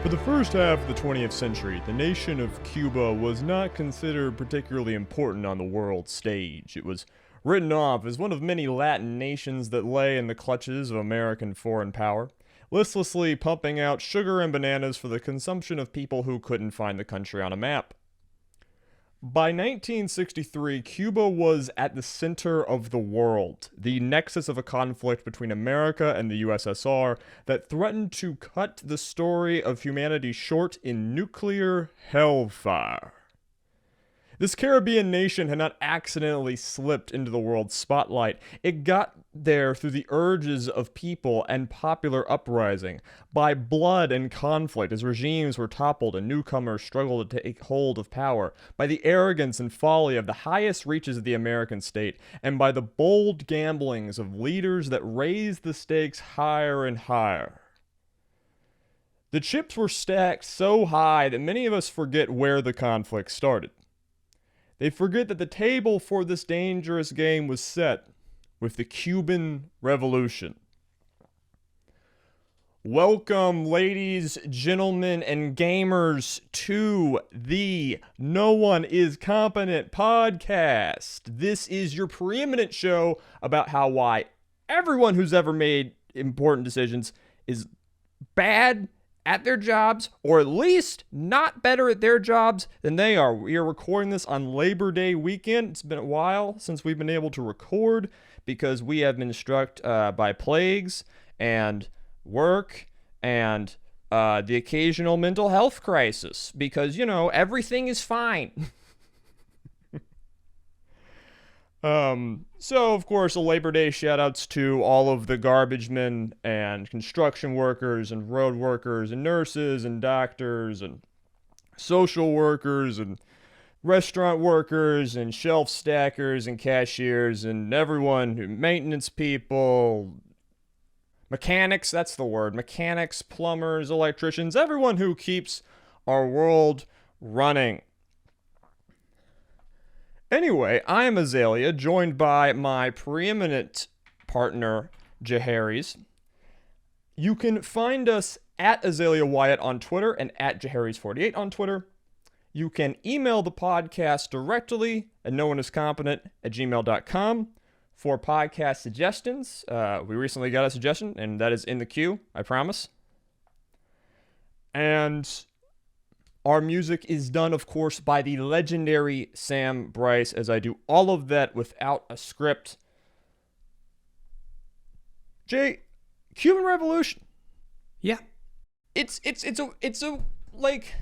For the first half of the 20th century, the nation of Cuba was not considered particularly important on the world stage. It was written off as one of many Latin nations that lay in the clutches of American foreign power, listlessly pumping out sugar and bananas for the consumption of people who couldn't find the country on a map. By 1963, Cuba was at the center of the world, the nexus of a conflict between America and the USSR that threatened to cut the story of humanity short in nuclear hellfire. This Caribbean nation had not accidentally slipped into the world spotlight. It got there through the urges of people and popular uprising, by blood and conflict as regimes were toppled and newcomers struggled to take hold of power, by the arrogance and folly of the highest reaches of the American state, and by the bold gamblings of leaders that raised the stakes higher and higher. The chips were stacked so high that many of us forget where the conflict started. They forget that the table for this dangerous game was set with the Cuban Revolution. Welcome, ladies, gentlemen, and gamers, to the No One Is Competent podcast. This is your preeminent show about why everyone who's ever made important decisions is bad at their jobs, or at least not better at their jobs than they are. We are recording this on Labor Day weekend. It's been a while since we've been able to record because we have been struck by plagues and work and the occasional mental health crisis because, everything is fine. So, of course, a Labor Day shout-outs to all of the garbage men and construction workers and road workers and nurses and doctors and social workers and restaurant workers and shelf stackers and cashiers and everyone, maintenance people, mechanics, that's the word, mechanics, plumbers, electricians, everyone who keeps our world running. Anyway, I am Azalea, joined by my preeminent partner, Jaharis. You can find us at Azalea Wyatt on Twitter and at Jaharis48 on Twitter. You can email the podcast directly at nooneiscompetent@gmail.com for podcast suggestions. We recently got a suggestion, and that is in the queue, I promise. And our music is done, of course, by the legendary Sam Bryce, as I do all of that without a script. Jay, Cuban Revolution. Yeah. It's like,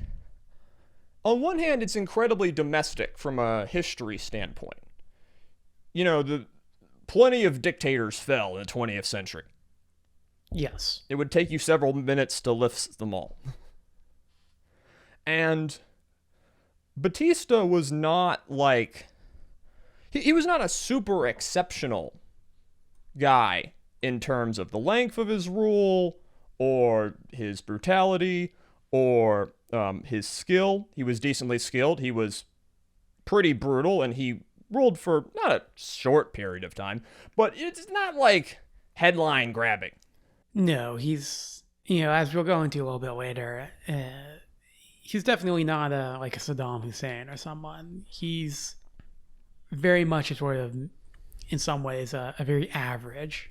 on one hand, it's incredibly domestic from a history standpoint. Plenty of dictators fell in the 20th century. Yes. It would take you several minutes to list them all. And Batista was not like, he was not a super exceptional guy in terms of the length of his rule or his brutality or his skill. He was decently skilled. He was pretty brutal, and he ruled for not a short period of time, but it's not like headline grabbing. No, he's, as we'll go into a little bit later, he's definitely not like a Saddam Hussein or someone. He's very much a sort of, in some ways, a very average,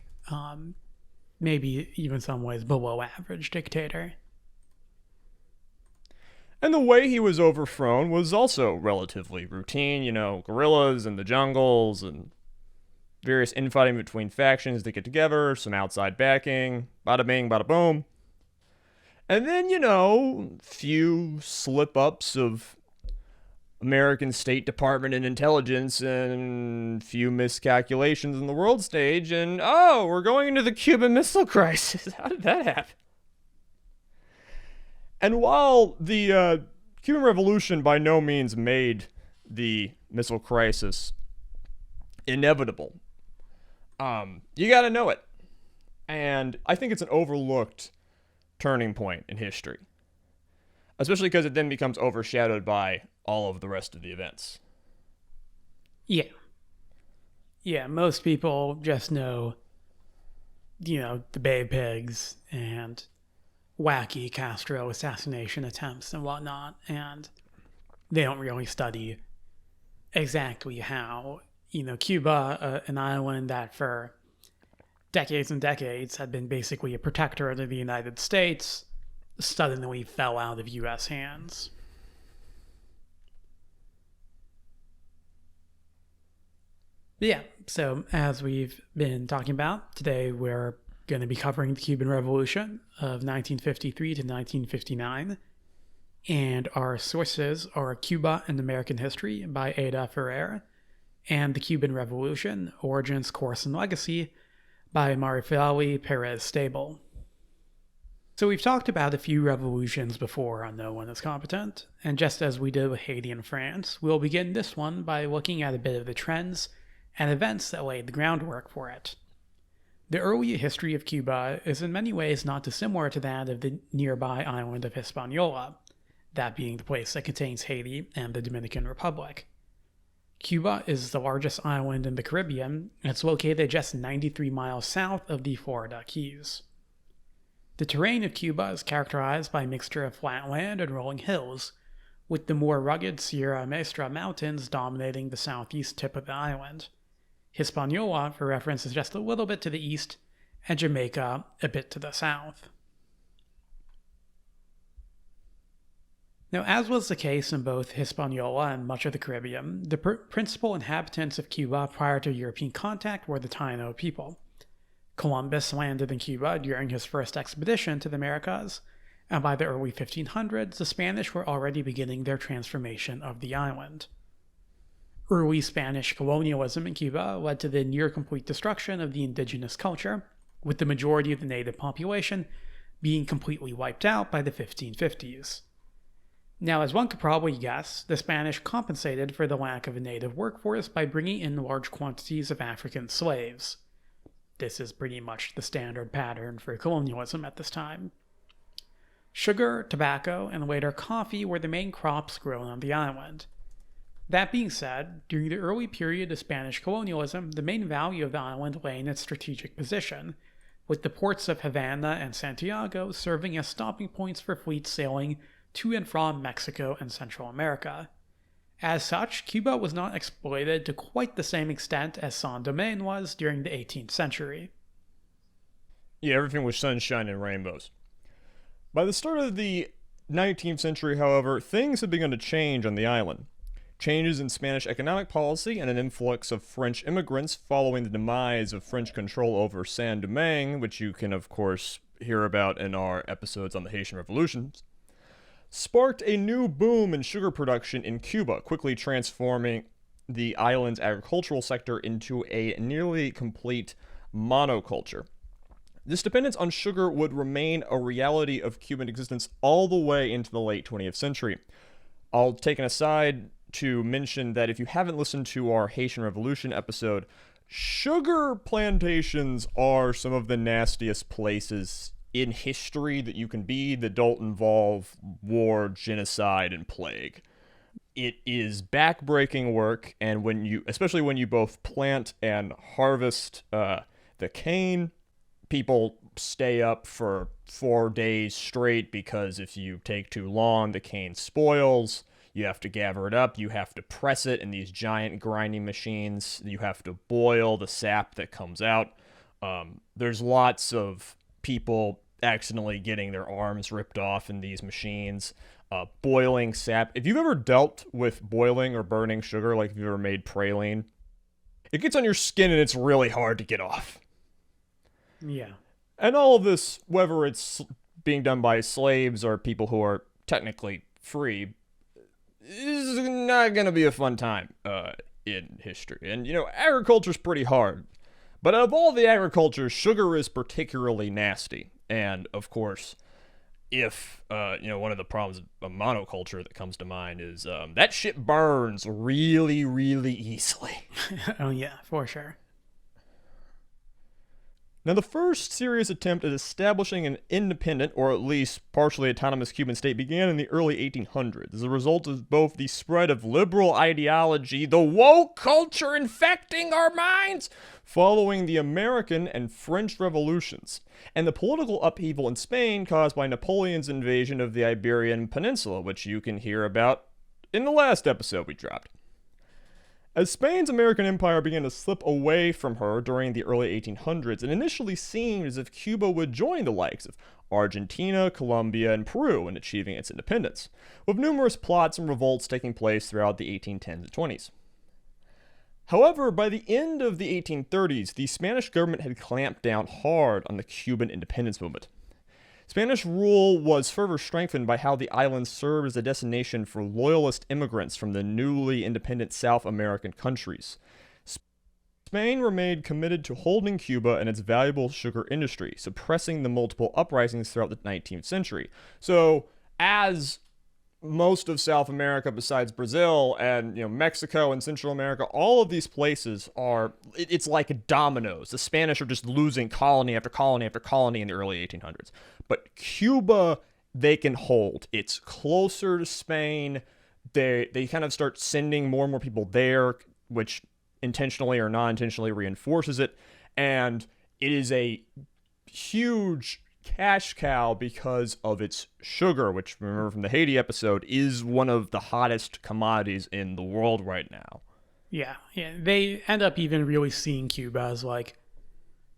maybe even some ways below average dictator. And the way he was overthrown was also relatively routine, guerrillas in the jungles and various infighting between factions that get together, some outside backing, bada bing, bada boom. And then, few slip-ups of American State Department and intelligence and few miscalculations in the world stage, and, we're going into the Cuban Missile Crisis. How did that happen? And while the Cuban Revolution by no means made the missile crisis inevitable, you gotta know it. And I think it's an overlooked turning point in history, especially because it then becomes overshadowed by all of the rest of the events. Yeah, most people just know, the Bay Pigs and wacky Castro assassination attempts and whatnot, and they don't really study exactly how, Cuba, an island that for decades and decades had been basically a protectorate of the United States, suddenly fell out of U.S. hands. But yeah, so as we've been talking about, today we're going to be covering the Cuban Revolution of 1953 to 1959. And our sources are Cuba and American History by Ada Ferrer and The Cuban Revolution, Origins, Course, and Legacy by Marifeli Perez Stable. So we've talked about a few revolutions before on No One is Competent, and just as we did with Haiti and France, we'll begin this one by looking at a bit of the trends and events that laid the groundwork for it. The early history of Cuba is in many ways not dissimilar to that of the nearby island of Hispaniola, that being the place that contains Haiti and the Dominican Republic. Cuba is the largest island in the Caribbean, and it's located just 93 miles south of the Florida Keys. The terrain of Cuba is characterized by a mixture of flatland and rolling hills, with the more rugged Sierra Maestra Mountains dominating the southeast tip of the island. Hispaniola, for reference, is just a little bit to the east, and Jamaica a bit to the south. Now, as was the case in both Hispaniola and much of the Caribbean, the principal inhabitants of Cuba prior to European contact were the Taino people. Columbus landed in Cuba during his first expedition to the Americas, and by the early 1500s, the Spanish were already beginning their transformation of the island. Early Spanish colonialism in Cuba led to the near-complete destruction of the indigenous culture, with the majority of the native population being completely wiped out by the 1550s. Now, as one could probably guess, the Spanish compensated for the lack of a native workforce by bringing in large quantities of African slaves. This is pretty much the standard pattern for colonialism at this time. Sugar, tobacco, and later coffee were the main crops grown on the island. That being said, during the early period of Spanish colonialism, the main value of the island lay in its strategic position, with the ports of Havana and Santiago serving as stopping points for fleets sailing to and from Mexico and Central America. As such, Cuba was not exploited to quite the same extent as Saint-Domingue was during the 18th century. Yeah, everything was sunshine and rainbows. By the start of the 19th century, however, things had begun to change on the island. Changes in Spanish economic policy and an influx of French immigrants following the demise of French control over Saint-Domingue, which you can, of course, hear about in our episodes on the Haitian Revolution, sparked a new boom in sugar production in Cuba, quickly transforming the island's agricultural sector into a nearly complete monoculture. This dependence on sugar would remain a reality of Cuban existence all the way into the late 20th century. I'll take an aside to mention that if you haven't listened to our Haitian Revolution episode, sugar plantations are some of the nastiest places in history that you can be that don't involve war, genocide, and plague. It is backbreaking work, and especially when you both plant and harvest the cane, people stay up for 4 days straight because if you take too long, the cane spoils. You have to gather it up. You have to press it in these giant grinding machines. You have to boil the sap that comes out. There's lots of people accidentally getting their arms ripped off in these machines. Boiling sap. If you've ever dealt with boiling or burning sugar, like if you've ever made praline, it gets on your skin and it's really hard to get off. Yeah. And all of this, whether it's being done by slaves or people who are technically free, is not going to be a fun time in history. And, agriculture's pretty hard. But of all the agriculture, sugar is particularly nasty. And, of course, if, one of the problems of monoculture that comes to mind is that shit burns really, really easily. Oh, yeah, for sure. Now, the first serious attempt at establishing an independent, or at least partially autonomous Cuban state began in the early 1800s as a result of both the spread of liberal ideology, the woke culture infecting our minds, following the American and French revolutions, and the political upheaval in Spain caused by Napoleon's invasion of the Iberian Peninsula, which you can hear about in the last episode we dropped. As Spain's American empire began to slip away from her during the early 1800s, it initially seemed as if Cuba would join the likes of Argentina, Colombia, and Peru in achieving its independence, with numerous plots and revolts taking place throughout the 1810s and 20s. However, by the end of the 1830s, the Spanish government had clamped down hard on the Cuban independence movement. Spanish rule was further strengthened by how the island served as a destination for loyalist immigrants from the newly independent South American countries. Spain remained committed to holding Cuba and its valuable sugar industry, suppressing the multiple uprisings throughout the 19th century. So, as most of South America besides Brazil and Mexico and Central America, all of these places are, it's like dominoes. The Spanish are just losing colony after colony after colony in the early 1800s. But Cuba, they can hold. It's closer to Spain. They kind of start sending more and more people there, which intentionally or non-intentionally reinforces it. And it is a huge cash cow because of its sugar, which, remember from the Haiti episode, is one of the hottest commodities in the world right now. Yeah. They end up even really seeing Cuba as like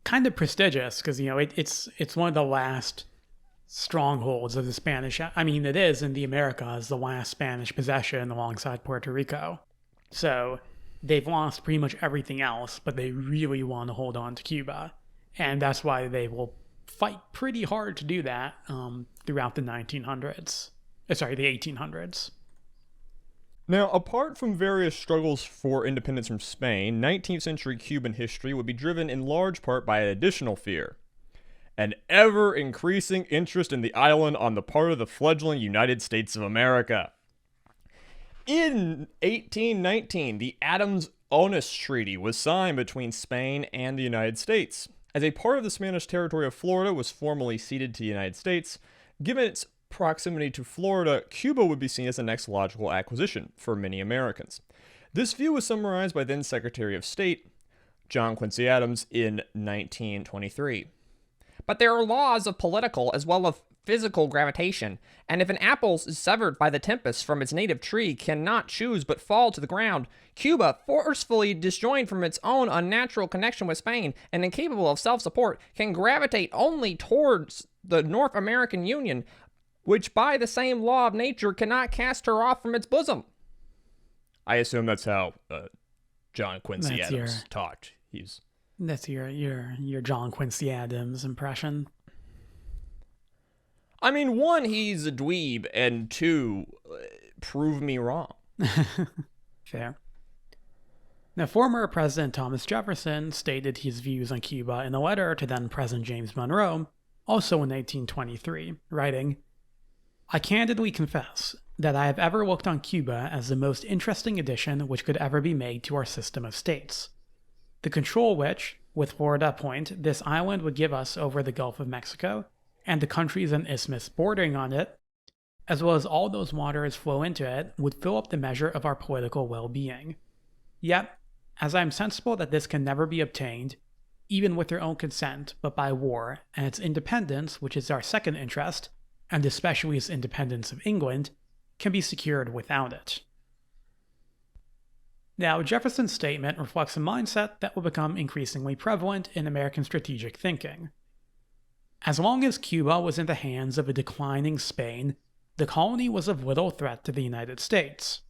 kind of prestigious because it's one of the last strongholds of the Spanish. I mean, it is in the Americas, the last Spanish possession alongside Puerto Rico. So they've lost pretty much everything else, but they really want to hold on to Cuba, and that's why they will fight pretty hard to do that throughout the 1800s. Now, apart from various struggles for independence from Spain, 19th century Cuban history would be driven in large part by an additional fear: an ever-increasing interest in the island on the part of the fledgling United States of America. In 1819, the Adams-Onis Treaty was signed between Spain and the United States. As a part of the Spanish territory of Florida was formally ceded to the United States, given its proximity to Florida, Cuba would be seen as the next logical acquisition for many Americans. This view was summarized by then Secretary of State John Quincy Adams in 1923. But there are laws of political as well as physical gravitation, and if an apple is severed by the tempest from its native tree cannot choose but fall to the ground, Cuba, forcefully disjoined from its own unnatural connection with Spain and incapable of self-support, can gravitate only towards the North American Union, which by the same law of nature cannot cast her off from its bosom. I assume that's how John Quincy Adams talked. That's your John Quincy Adams impression. I mean, one, he's a dweeb, and two, prove me wrong. Fair. Now, former President Thomas Jefferson stated his views on Cuba in a letter to then-President James Monroe, also in 1823, writing, "I candidly confess that I have ever looked on Cuba as the most interesting addition which could ever be made to our system of states. The control which, with Florida at point, this island would give us over the Gulf of Mexico, and the countries and isthmus bordering on it, as well as all those waters flow into it, would fill up the measure of our political well-being. Yet, as I am sensible that this can never be obtained, even with their own consent, but by war, and its independence, which is our second interest, and especially its independence of England, can be secured without it." Now, Jefferson's statement reflects a mindset that will become increasingly prevalent in American strategic thinking. As long as Cuba was in the hands of a declining Spain, the colony was of little threat to the United States.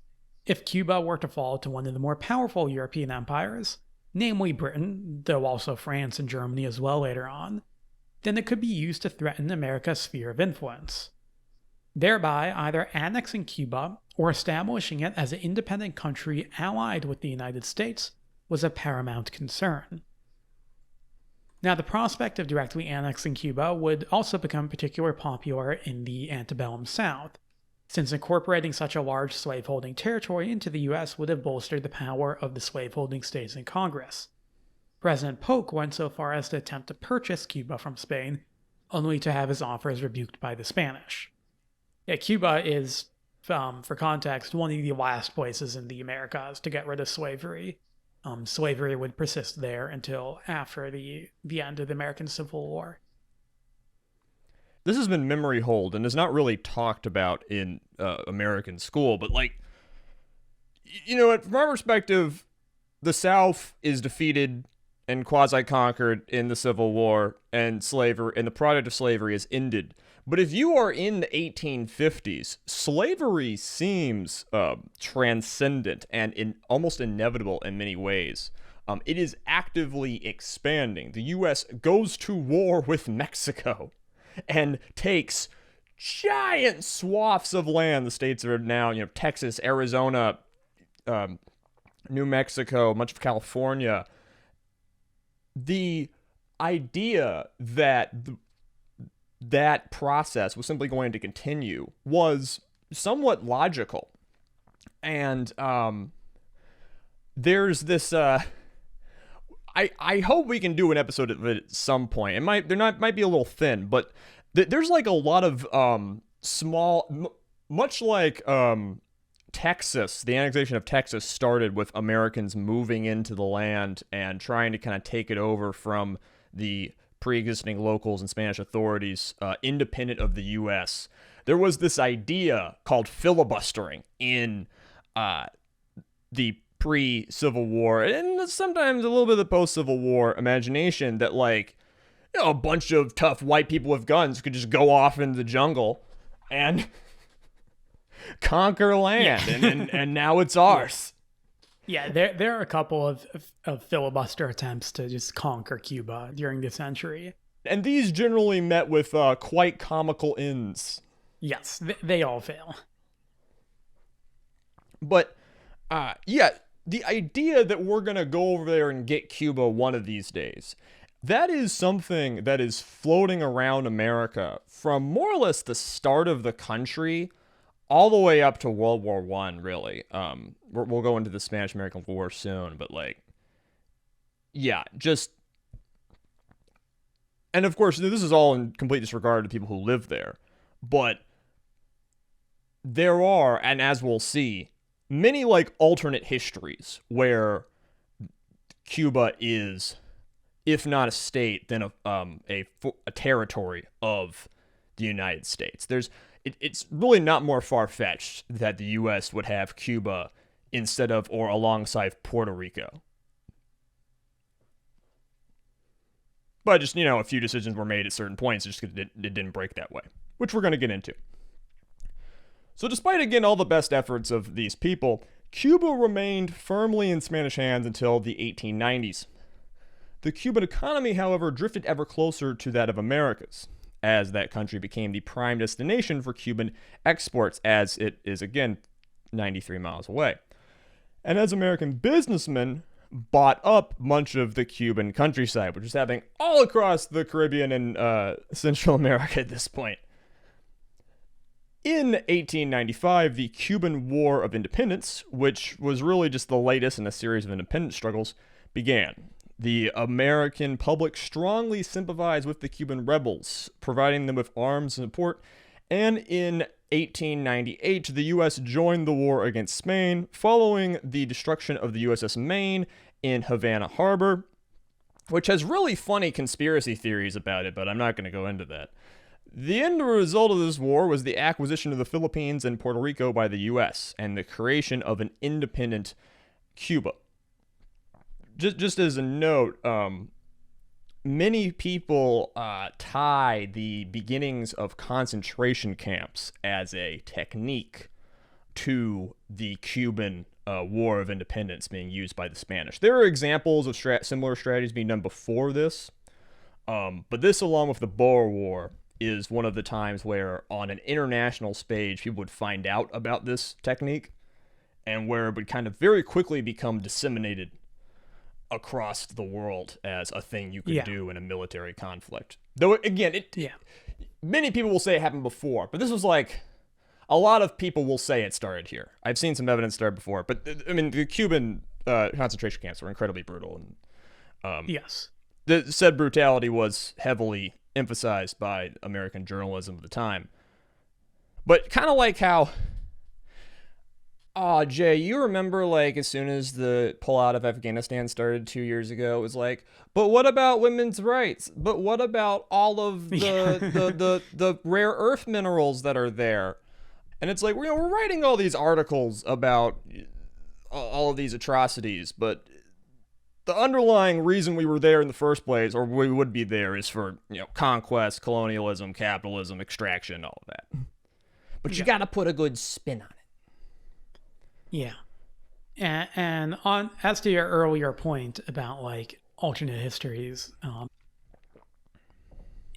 If Cuba were to fall to one of the more powerful European empires, namely Britain, though also France and Germany as well later on, then it could be used to threaten America's sphere of influence, thereby either annexing Cuba or establishing it as an independent country allied with the United States was of paramount concern. Now, the prospect of directly annexing Cuba would also become particularly popular in the antebellum South, since incorporating such a large slaveholding territory into the U.S. would have bolstered the power of the slaveholding states in Congress. President Polk went so far as to attempt to purchase Cuba from Spain, only to have his offers rebuked by the Spanish. Yeah, Cuba is, for context, one of the last places in the Americas to get rid of slavery. Slavery would persist there until after the end of the American Civil War. This has been memory hold and is not really talked about in American school, but like, you know, from our perspective, the South is defeated and quasi-conquered in the Civil War, and slavery, and the product of slavery is ended. But if you are in the 1850s, slavery seems transcendent and almost inevitable in many ways. It is actively expanding. The U.S. goes to war with Mexico and takes giant swaths of land. The states are now, you know, Texas, Arizona, New Mexico, much of California. The idea that that process was simply going to continue was somewhat logical. And there's this I hope we can do an episode of it at some point. It might be a little thin, but there's like a lot of small, much like Texas, the annexation of Texas started with Americans moving into the land and trying to kind of take it over from the pre-existing locals and Spanish authorities, independent of the U.S. There was this idea called filibustering in the pre-Civil War, and sometimes a little bit of the post-Civil War imagination that, like, you know, a bunch of tough white people with guns could just go off into the jungle and conquer land, and now it's ours. Yeah, there are a couple of filibuster attempts to just conquer Cuba during the century. And these generally met with quite comical ends. Yes, they all fail. But, yeah, the idea that we're going to go over there and get Cuba one of these days, that is something that is floating around America from more or less the start of the country all the way up to World War I, really. We'll go into the Spanish-American War soon, but, like, yeah, just... And, of course, this is all in complete disregard to people who live there. But there are, and as we'll see, many, like, alternate histories where Cuba is, if not a state, then a territory of the United States. It's really not more far-fetched that the U.S. would have Cuba instead of or alongside Puerto Rico. But just, you know, a few decisions were made at certain points just because it didn't break that way, which we're going to get into. So despite, again, all the best efforts of these people, Cuba remained firmly in Spanish hands until the 1890s. The Cuban economy, however, drifted ever closer to that of America's, as that country became the prime destination for Cuban exports, as it is, again, 93 miles away. And as American businessmen bought up much of the Cuban countryside, which was happening all across the Caribbean and Central America at this point. In 1895, the Cuban War of Independence, which was really just the latest in a series of independence struggles, began. The American public strongly sympathized with the Cuban rebels, providing them with arms and support, and in 1898, the U.S. joined the war against Spain, following the destruction of the USS Maine in Havana Harbor, which has really funny conspiracy theories about it, but I'm not going to go into that. The end result of this war was the acquisition of the Philippines and Puerto Rico by the U.S. and the creation of an independent Cuba. Just as a note, many people tie the beginnings of concentration camps as a technique to the Cuban War of Independence being used by the Spanish. There are examples of similar strategies being done before this, but this, along with the Boer War, is one of the times where on an international stage people would find out about this technique and where it would kind of very quickly become disseminated across the world as a thing you could do in a military conflict. Though, again, many people will say it happened before, but this was like, a lot of people will say it started here. I've seen some evidence start before, but I mean, the Cuban concentration camps were incredibly brutal, Yes. The said brutality was heavily emphasized by American journalism of the time. But kind of like how, Jay, you remember like as soon as the pullout of Afghanistan started 2 years ago, it was like, but what about women's rights? But what about all of the rare earth minerals that are there? And it's like, we're writing all these articles about all of these atrocities, but the underlying reason we were there in the first place, or we would be there, is for, conquest, colonialism, capitalism, extraction, all of that. But you gotta put a good spin on it. Yeah. And on as to your earlier point about like alternate histories,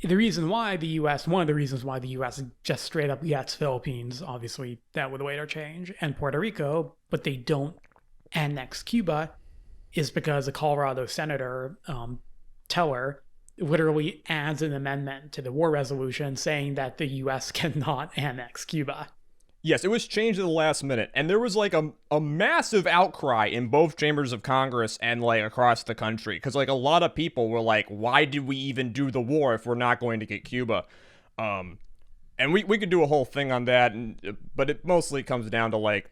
the reason why the U.S. one of the reasons why the U.S. just straight up gets Philippines, obviously that would later change, and Puerto Rico, but they don't annex Cuba, is because a Colorado senator, Teller, literally adds an amendment to the war resolution saying that the U.S. cannot annex Cuba. Yes, it was changed at the last minute, and there was like a massive outcry in both chambers of Congress and like across the country, because like a lot of people were like, why did we even do the war if we're not going to get Cuba? And we could do a whole thing on that, but it mostly comes down to like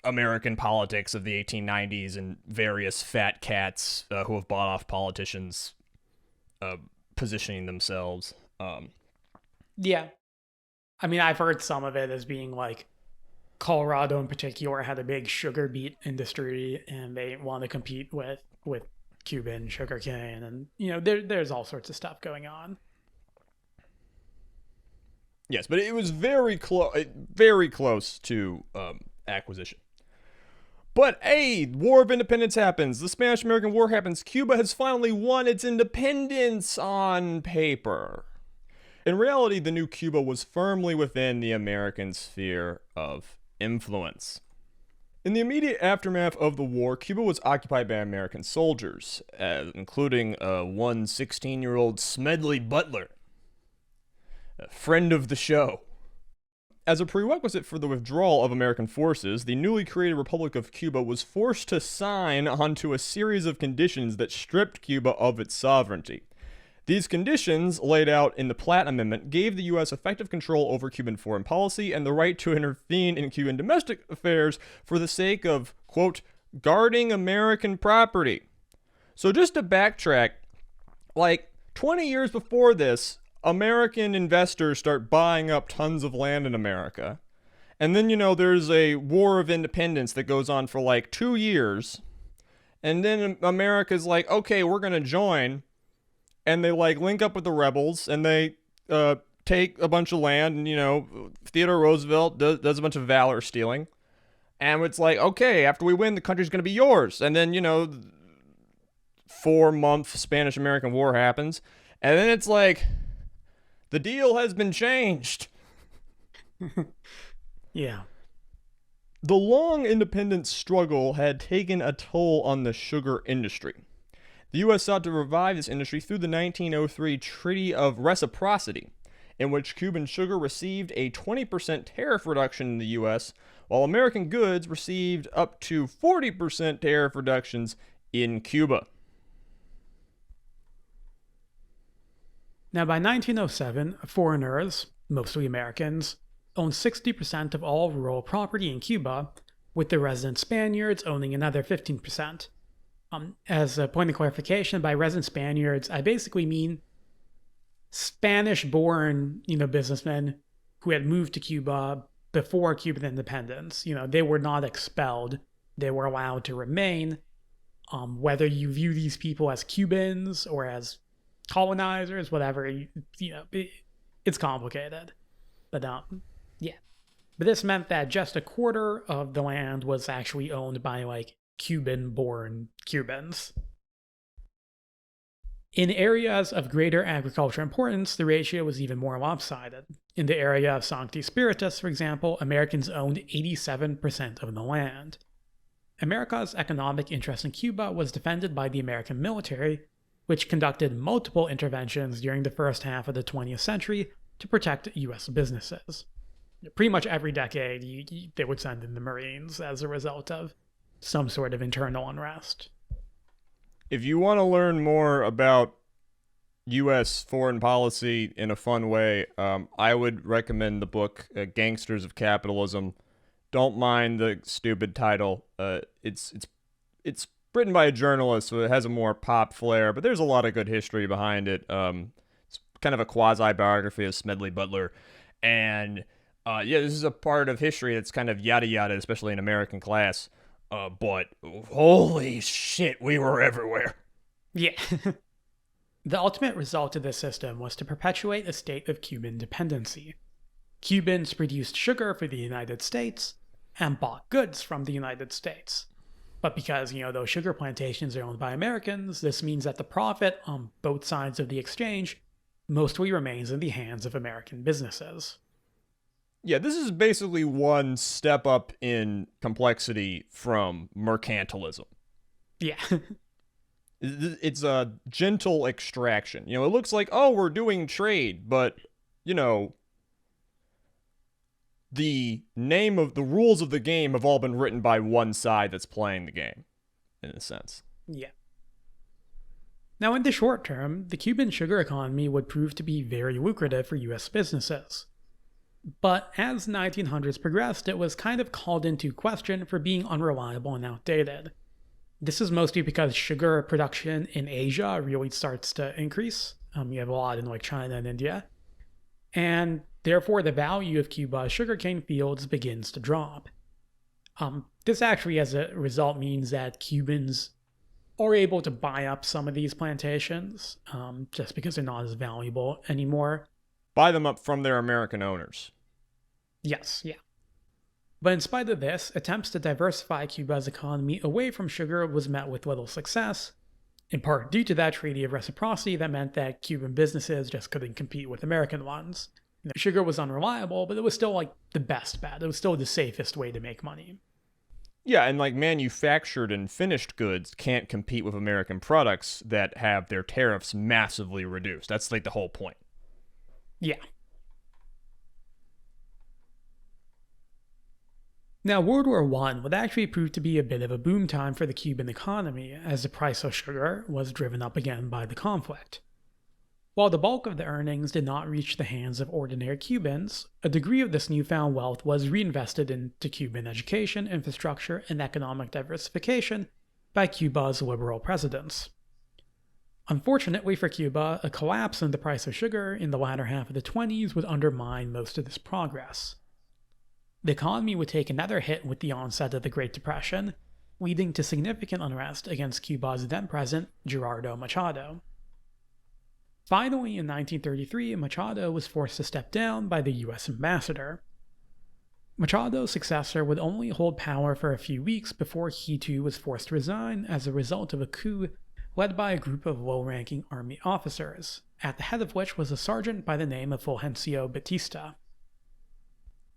American politics of the 1890s and various fat cats who have bought off politicians positioning themselves. Yeah. I mean, I've heard some of it as being like Colorado in particular had a big sugar beet industry and they want to compete with Cuban sugarcane, and there's all sorts of stuff going on. Yes, but it was very close to acquisition. But War of Independence happens. The Spanish-American War happens. Cuba has finally won its independence on paper. In reality, the new Cuba was firmly within the American sphere of influence. In the immediate aftermath of the war, Cuba was occupied by American soldiers, including one 16-year-old Smedley Butler, a friend of the show. As a prerequisite for the withdrawal of American forces, the newly created Republic of Cuba was forced to sign onto a series of conditions that stripped Cuba of its sovereignty. These conditions, laid out in the Platt Amendment, gave the U.S. effective control over Cuban foreign policy and the right to intervene in Cuban domestic affairs for the sake of, quote, guarding American property. So just to backtrack, like 20 years before this, American investors start buying up tons of land in America. And then, there's a war of independence that goes on for like 2 years. And then America's like, okay, we're going to join. And they like link up with the rebels and they take a bunch of land, and Theodore Roosevelt does a bunch of valor stealing. And it's like, okay, after we win, the country's going to be yours. And then, 4-month Spanish-American War happens. And then it's like, the deal has been changed. Yeah. The long independence struggle had taken a toll on the sugar industry. The U.S. sought to revive this industry through the 1903 Treaty of Reciprocity, in which Cuban sugar received a 20% tariff reduction in the U.S., while American goods received up to 40% tariff reductions in Cuba. Now, by 1907, foreigners, mostly Americans, owned 60% of all rural property in Cuba, with the resident Spaniards owning another 15%. As a point of clarification, by resident Spaniards, I basically mean Spanish-born, businessmen who had moved to Cuba before Cuban independence. They were not expelled; they were allowed to remain. Whether you view these people as Cubans or as colonizers, whatever, it's complicated. But yeah. But this meant that just a quarter of the land was actually owned by like Cuban-born Cubans. In areas of greater agricultural importance, the ratio was even more lopsided. In the area of Sancti Spiritus, for example, Americans owned 87% of the land. America's economic interest in Cuba was defended by the American military, which conducted multiple interventions during the first half of the 20th century to protect U.S. businesses. Pretty much every decade, they would send in the Marines as a result of some sort of internal unrest. If you want to learn more about U.S. foreign policy in a fun way, I would recommend the book Gangsters of Capitalism. Don't mind the stupid title. It's written by a journalist, so it has a more pop flair, but there's a lot of good history behind it. It's kind of a quasi-biography of Smedley Butler. And yeah, this is a part of history that's kind of yada yada, especially in American class. But holy shit, we were everywhere. Yeah. The ultimate result of this system was to perpetuate a state of Cuban dependency. Cubans produced sugar for the United States and bought goods from the United States. But because, those sugar plantations are owned by Americans, this means that the profit on both sides of the exchange mostly remains in the hands of American businesses. Yeah, this is basically one step up in complexity from mercantilism. Yeah. It's a gentle extraction. It looks like, oh, we're doing trade, but, the rules of the game have all been written by one side that's playing the game, in a sense. Yeah. Now, in the short term, the Cuban sugar economy would prove to be very lucrative for U.S. businesses. But as the 1900s progressed, it was kind of called into question for being unreliable and outdated. This is mostly because sugar production in Asia really starts to increase. You have a lot in China and India. And therefore, the value of Cuba's sugarcane fields begins to drop. This actually, as a result, means that Cubans are able to buy up some of these plantations just because they're not as valuable anymore. Buy them up from their American owners. Yes, yeah. But in spite of this, attempts to diversify Cuba's economy away from sugar was met with little success, in part due to that treaty of reciprocity that meant that Cuban businesses just couldn't compete with American ones. Sugar was unreliable, but it was still the best bet. It was still the safest way to make money. Yeah, and manufactured and finished goods can't compete with American products that have their tariffs massively reduced. That's the whole point. Yeah. Now, World War I would actually prove to be a bit of a boom time for the Cuban economy, as the price of sugar was driven up again by the conflict. While the bulk of the earnings did not reach the hands of ordinary Cubans, a degree of this newfound wealth was reinvested into Cuban education, infrastructure, and economic diversification by Cuba's liberal presidents. Unfortunately for Cuba, a collapse in the price of sugar in the latter half of the 20s would undermine most of this progress. The economy would take another hit with the onset of the Great Depression, leading to significant unrest against Cuba's then-president, Gerardo Machado. Finally, in 1933, Machado was forced to step down by the U.S. ambassador. Machado's successor would only hold power for a few weeks before he too was forced to resign as a result of a coup led by a group of low-ranking army officers, at the head of which was a sergeant by the name of Fulgencio Batista.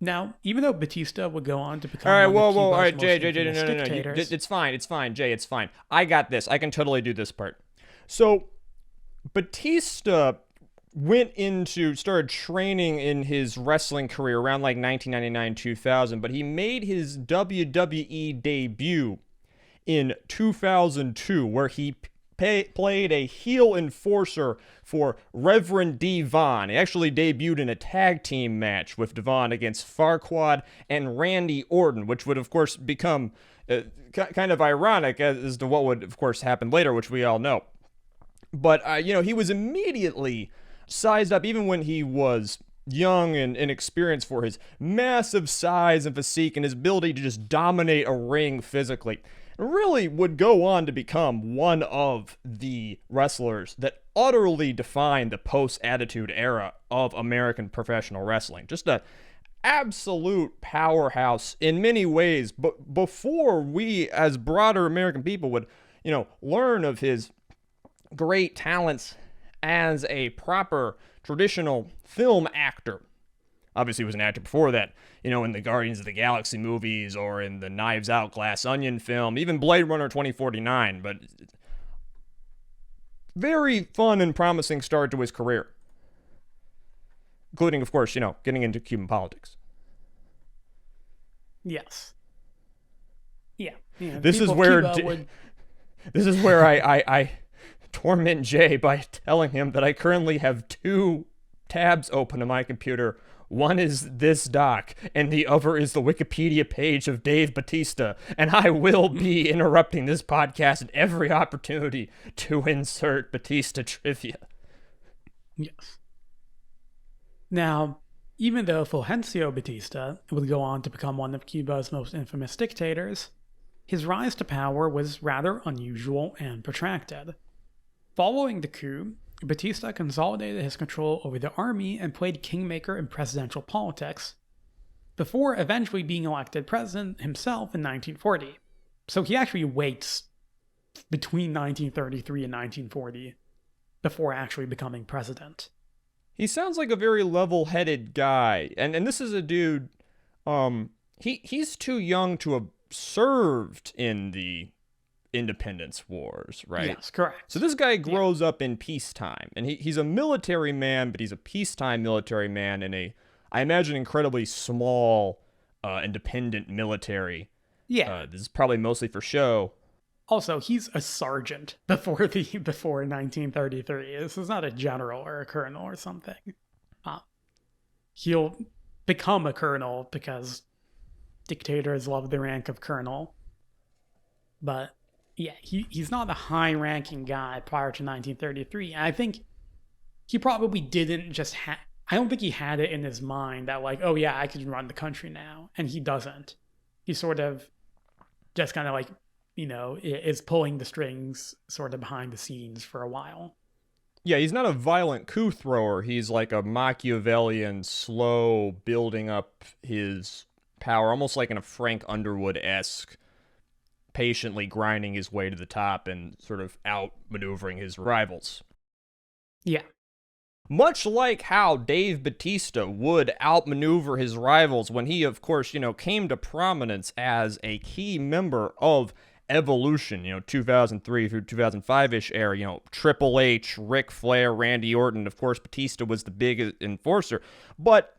Now, even though Batista would go on to become all right, Jay, no. It's fine, Jay, it's fine. I got this. I can totally do this part. So, Batista started training in his wrestling career around 1999-2000, but he made his WWE debut in 2002, where he played a heel enforcer for Reverend Devon. He actually debuted in a tag team match with Devon against Farquaad and Randy Orton, which would, of course, become kind of ironic as to what would, of course, happen later, which we all know. But, he was immediately sized up, even when he was young and inexperienced, for his massive size and physique and his ability to just dominate a ring physically. Really would go on to become one of the wrestlers that utterly defined the post-Attitude Era of American professional wrestling. Just a absolute powerhouse in many ways. But before we, as broader American people, would, learn of his great talents as a proper traditional film actor. Obviously, he was an actor before that, in the Guardians of the Galaxy movies or in the Knives Out Glass Onion film, even Blade Runner 2049. But very fun and promising start to his career, including, of course, getting into Cuban politics. Yes. Yeah. This is where This is where I torment Jay by telling him that I currently have 2 tabs open on my computer. One is this doc, and the other is the Wikipedia page of Dave Batista, and I will be interrupting this podcast at every opportunity to insert Batista trivia. Yes. Now, even though Fulgencio Batista would go on to become one of Cuba's most infamous dictators, his rise to power was rather unusual and protracted. Following the coup, Batista consolidated his control over the army and played kingmaker in presidential politics, before eventually being elected president himself in 1940. So he actually waits between 1933 and 1940 before actually becoming president. He sounds like a very level-headed guy, and this is a dude, he's too young to have served in the independence wars, right? Yes, correct. So this guy grows up in peacetime, and he's a military man, but he's a peacetime military man in a, I imagine, incredibly small, independent military. Yeah. This is probably mostly for show. Also, he's a sergeant before 1933. This is not a general or a colonel or something. He'll become a colonel because dictators love the rank of colonel. But yeah, he's not a high-ranking guy prior to 1933. And I think he probably didn't just I don't think he had it in his mind that like, oh yeah, I can run the country now. And he doesn't. He sort of just kind of like, is pulling the strings sort of behind the scenes for a while. Yeah, he's not a violent coup thrower. He's like a Machiavellian, slow building up his power, almost like in a Frank Underwood-esque, patiently grinding his way to the top and sort of outmaneuvering his rivals. Yeah. Much like how Dave Batista would outmaneuver his rivals when he, of course, came to prominence as a key member of Evolution, 2003 through 2005-ish era, Triple H, Ric Flair, Randy Orton. Of course, Batista was the big enforcer. But,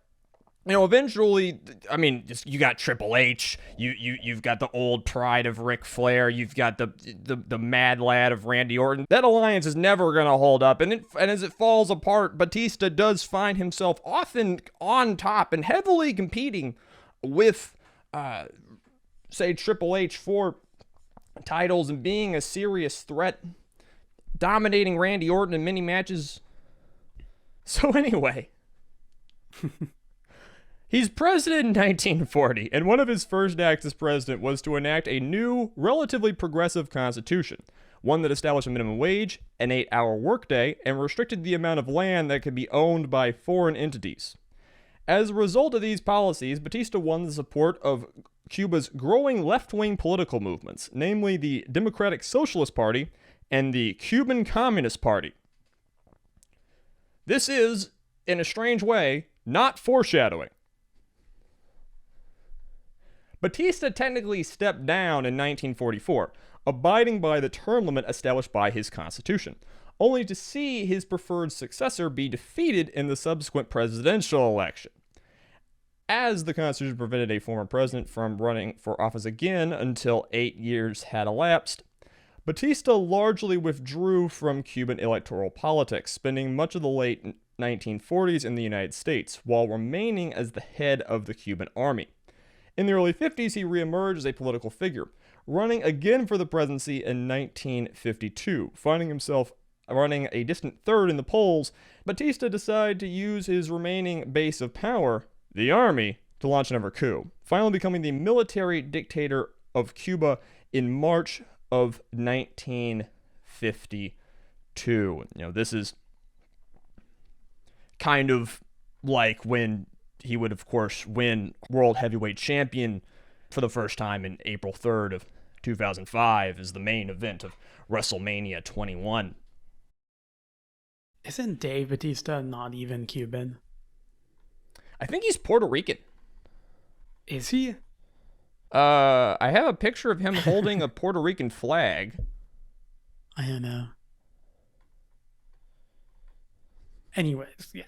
eventually, I mean, you got Triple H, you've got the old pride of Ric Flair, you've got the mad lad of Randy Orton. That alliance is never going to hold up, and as it falls apart, Batista does find himself often on top and heavily competing with, say, Triple H for titles and being a serious threat, dominating Randy Orton in many matches. So anyway, he's president in 1940, and one of his first acts as president was to enact a new, relatively progressive constitution, one that established a minimum wage, an 8-hour workday, and restricted the amount of land that could be owned by foreign entities. As a result of these policies, Batista won the support of Cuba's growing left-wing political movements, namely the Democratic Socialist Party and the Cuban Communist Party. This is, in a strange way, not foreshadowing. Batista technically stepped down in 1944, abiding by the term limit established by his constitution, only to see his preferred successor be defeated in the subsequent presidential election. As the Constitution prevented a former president from running for office again until 8 years had elapsed, Batista largely withdrew from Cuban electoral politics, spending much of the late 1940s in the United States, while remaining as the head of the Cuban army. In the early 50s, he reemerged as a political figure, running again for the presidency in 1952. Finding himself running a distant third in the polls, Batista decided to use his remaining base of power, the army, to launch another coup, finally becoming the military dictator of Cuba in March of 1952. This is kind of like when he would, of course, win World Heavyweight Champion for the first time in April 3rd of 2005 as the main event of WrestleMania 21. Isn't Dave Batista not even Cuban? I think he's Puerto Rican. Is he? I have a picture of him holding a Puerto Rican flag. I don't know. Anyways, yeah.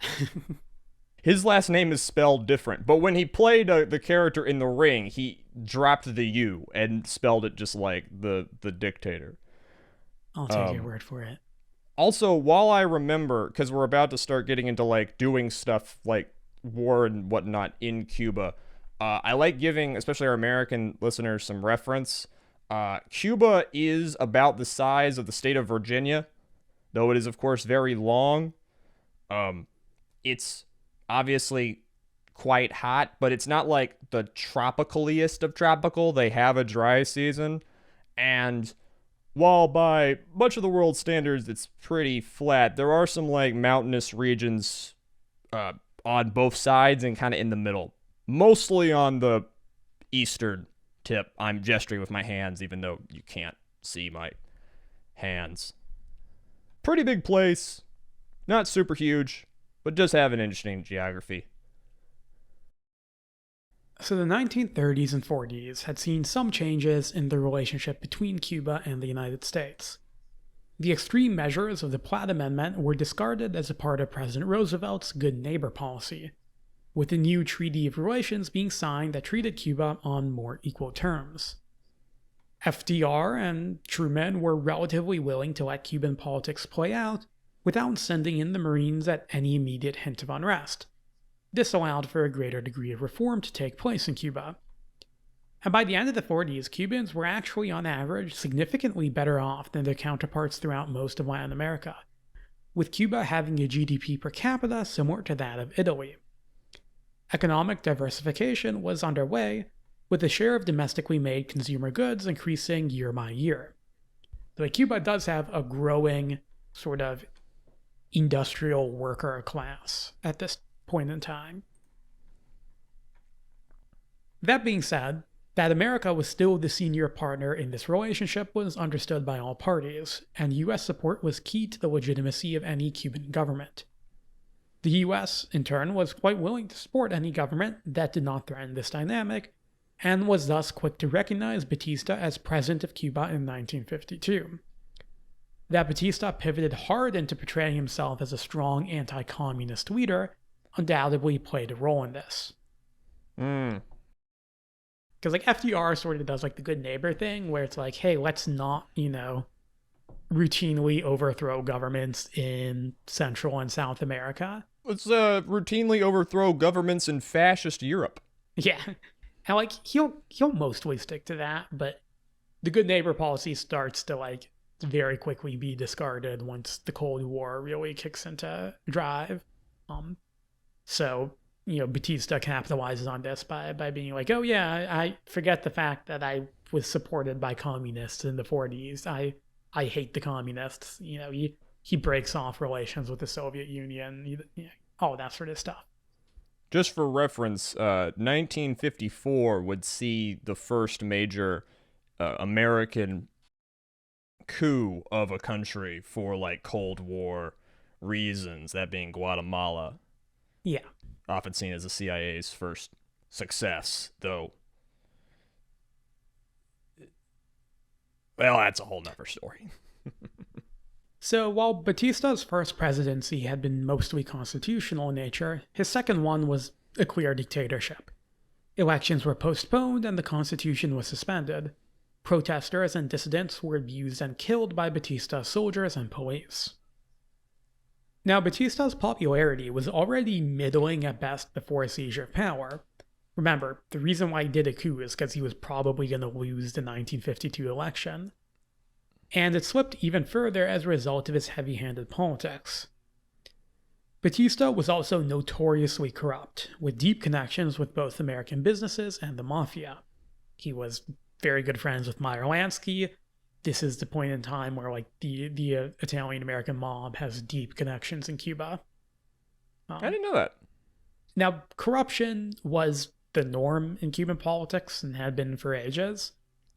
His last name is spelled different, but when he played the character in the ring, he dropped the U and spelled it just like the dictator. I'll take your word for it. Also, while I remember, because we're about to start getting into like doing stuff like war and whatnot in Cuba, I like giving, especially our American listeners, some reference. Cuba is about the size of the state of Virginia, though it is, of course, very long. It's obviously quite hot, but it's not like the tropicaliest of tropical. They have a dry season, and while by much of the world's standards it's pretty flat, there are some like mountainous regions on both sides and kind of in the middle. Mostly on the eastern tip. I'm gesturing with my hands even though you can't see my hands. Pretty big place. Not super huge, but does have an interesting geography. So the 1930s and 40s had seen some changes in the relationship between Cuba and the United States. The extreme measures of the Platt Amendment were discarded as a part of President Roosevelt's good neighbor policy, with the new Treaty of Relations being signed that treated Cuba on more equal terms. FDR and Truman were relatively willing to let Cuban politics play out without sending in the Marines at any immediate hint of unrest. This allowed for a greater degree of reform to take place in Cuba. And by the end of the 40s, Cubans were actually on average significantly better off than their counterparts throughout most of Latin America, with Cuba having a GDP per capita similar to that of Italy. Economic diversification was underway, with the share of domestically made consumer goods increasing year by year. But Cuba does have a growing sort of industrial worker class at this point in time. That being said, that America was still the senior partner in this relationship was understood by all parties, and US support was key to the legitimacy of any Cuban government. The US, in turn, was quite willing to support any government that did not threaten this dynamic, and was thus quick to recognize Batista as president of Cuba in 1952. That Batista pivoted hard into portraying himself as a strong anti-communist leader undoubtedly played a role in this. Because like FDR sort of does like the good neighbor thing where it's like, hey, let's not, routinely overthrow governments in Central and South America. Let's routinely overthrow governments in fascist Europe. Yeah. And like he'll mostly stick to that, but the good neighbor policy starts to like very quickly be discarded once the Cold War really kicks into drive. So, Batista capitalizes on this by being like, oh yeah, I forget the fact that I was supported by communists in the 40s. I hate the communists. He breaks off relations with the Soviet Union, all that sort of stuff. Just for reference, 1954 would see the first major American coup of a country for like Cold War reasons, that being Guatemala. Yeah. Often seen as the CIA's first success, though. Well, that's a whole nother story. So while Batista's first presidency had been mostly constitutional in nature, his second one was a clear dictatorship. Elections were postponed and the constitution was suspended. Protesters and dissidents were abused and killed by Batista's soldiers and police. Now, Batista's popularity was already middling at best before his seizure of power. Remember, the reason why he did a coup is because he was probably going to lose the 1952 election. And it slipped even further as a result of his heavy-handed politics. Batista was also notoriously corrupt, with deep connections with both American businesses and the mafia. He was very good friends with Meyer Lansky. This is the point in time where like the Italian-American mob has deep connections in Cuba. I didn't know that. Now, corruption was the norm in Cuban politics and had been for ages.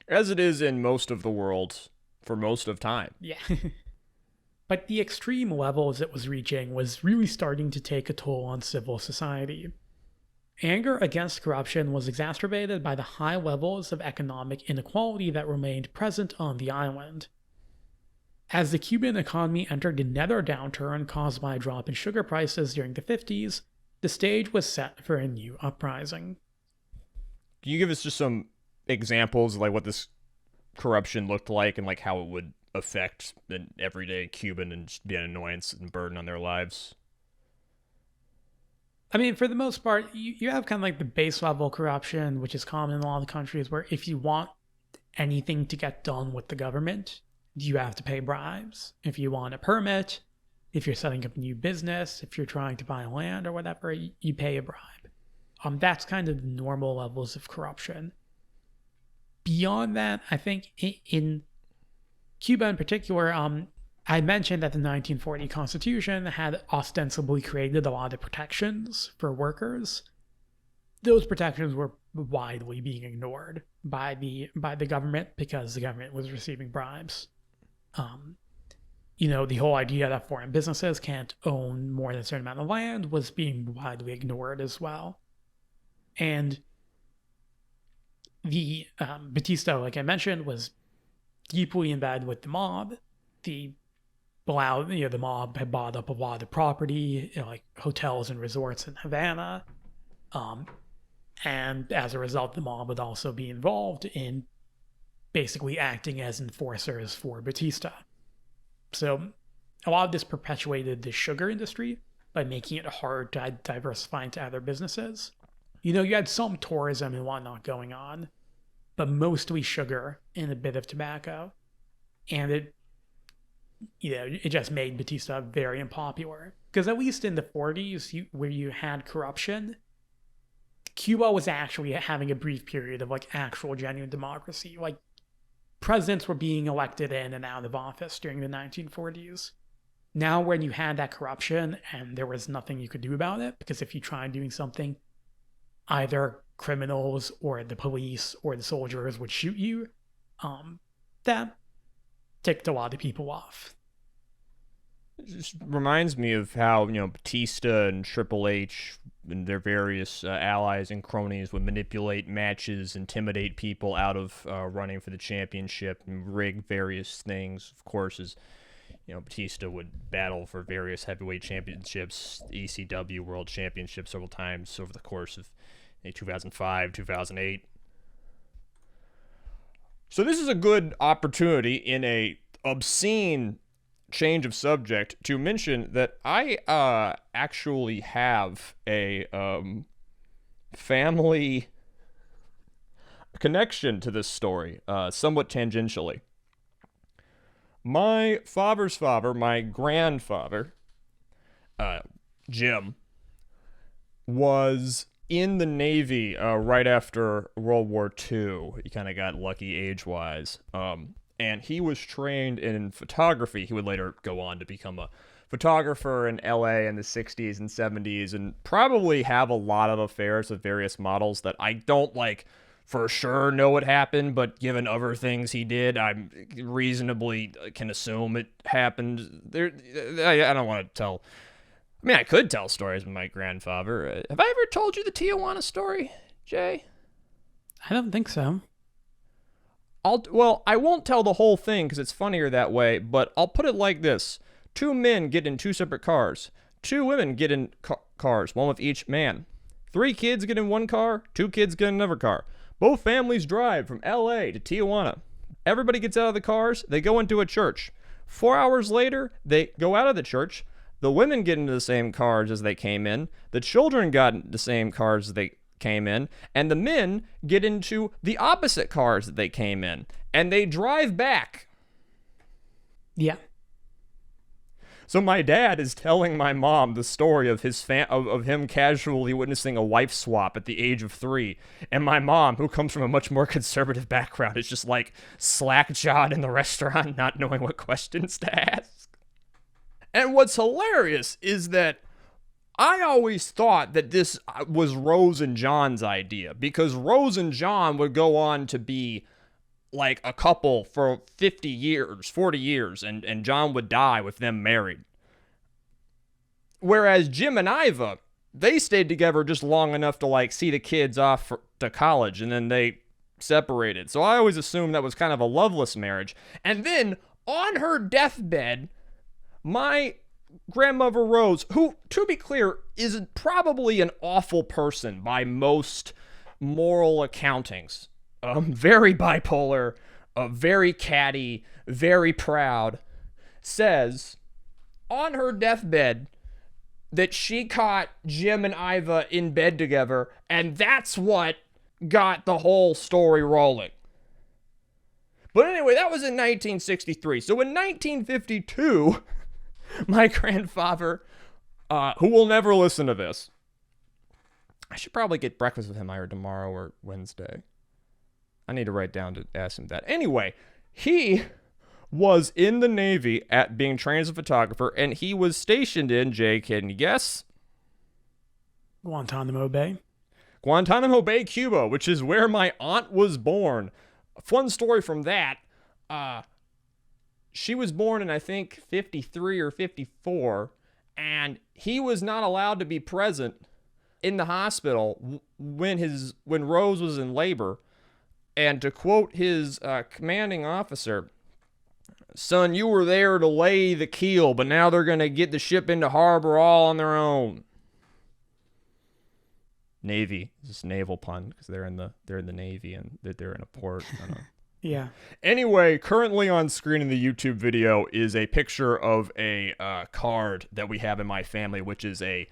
As it is in most of the world for most of time. Yeah. But the extreme levels it was reaching was really starting to take a toll on civil society. Anger against corruption was exacerbated by the high levels of economic inequality that remained present on the island. As the Cuban economy entered another downturn caused by a drop in sugar prices during the 50s, the stage was set for a new uprising. Can you give us just some examples of like what this corruption looked like and like how it would affect an everyday Cuban and just be an annoyance and burden on their lives? I mean, for the most part, you have kind of like the base level corruption, which is common in a lot of countries, where if you want anything to get done with the government, you have to pay bribes. If you want a permit, if you're setting up a new business, if you're trying to buy land or whatever, you pay a bribe. That's kind of the normal levels of corruption. Beyond that, I think in Cuba in particular, I mentioned that the 1940 Constitution had ostensibly created a lot of protections for workers. Those protections were widely being ignored by the government because the government was receiving bribes. The whole idea that foreign businesses can't own more than a certain amount of land was being widely ignored as well. And the Batista, like I mentioned, was deeply in bed with the mob. The mob had bought up a lot of property, like hotels and resorts in Havana. And as a result, the mob would also be involved in basically acting as enforcers for Batista. So a lot of this perpetuated the sugar industry by making it hard to diversify into other businesses. You had some tourism and whatnot going on, but mostly sugar and a bit of tobacco. And it just made Batista very unpopular. Because at least in the 40s, where you had corruption, Cuba was actually having a brief period of like actual genuine democracy. Like presidents were being elected in and out of office during the 1940s. Now when you had that corruption and there was nothing you could do about it, because if you tried doing something, either criminals or the police or the soldiers would shoot you, that ticked a lot of people off. It just reminds me of how, Batista and Triple H and their various allies and cronies would manipulate matches, intimidate people out of running for the championship, and rig various things. Of course, as Batista would battle for various heavyweight championships, ECW World Championship several times over the course of 2005, 2008. So this is a good opportunity in a obscene change of subject to mention that I actually have a family connection to this story, somewhat tangentially. My father's father, my grandfather, Jim, was in the Navy right after World War II. He kind of got lucky age-wise. And he was trained in photography. He would later go on to become a photographer in LA in the 60s and 70s and probably have a lot of affairs with various models that I don't for sure know what happened, but given other things he did, I reasonably can assume it happened. I don't want to tell. I mean, I could tell stories with my grandfather. Have I ever told you the Tijuana story, Jay? I don't think so. I won't tell the whole thing because it's funnier that way, but I'll put it like this. 2 men get in 2 separate cars. 2 women get in cars, one with each man. 3 kids get in 1 car, 2 kids get in another car. Both families drive from LA to Tijuana. Everybody gets out of the cars, they go into a church. 4 hours later, they go out of the church. The women get into the same cars as they came in. The children got into the same cars as they came in, and the men get into the opposite cars that they came in, and they drive back. Yeah. So my dad is telling my mom the story of of him casually witnessing a wife swap at the age of 3, and my mom, who comes from a much more conservative background, is just slack-jawed in the restaurant, not knowing what questions to ask. And what's hilarious is that I always thought that this was Rose and John's idea, because Rose and John would go on to be a couple for 50 years, 40 years, and John would die with them married. Whereas Jim and Iva, they stayed together just long enough to see the kids off to college, and then they separated. So I always assumed that was kind of a loveless marriage. And then on her deathbed, my grandmother Rose, who, to be clear, is probably an awful person by most moral accountings, very bipolar, very catty, very proud, says on her deathbed that she caught Jim and Iva in bed together, and that's what got the whole story rolling. But anyway, that was in 1963. So in 1952, my grandfather, who will never listen to this, I should probably get breakfast with him either tomorrow or Wednesday. I need to write down to ask him that. Anyway, he was in the Navy at being trained as a photographer, and he was stationed in, Jay, can you guess? Guantanamo Bay. Guantanamo Bay, Cuba, which is where my aunt was born. A fun story from that. She was born in, I think, 53 or 54, and he was not allowed to be present in the hospital when Rose was in labor. And to quote his commanding officer, "Son, you were there to lay the keel, but now they're going to get the ship into harbor all on their own." Navy, this naval pun because they're in the Navy and they're in a port. I don't know. Yeah. Anyway, currently on screen in the YouTube video is a picture of a card that we have in my family, which is a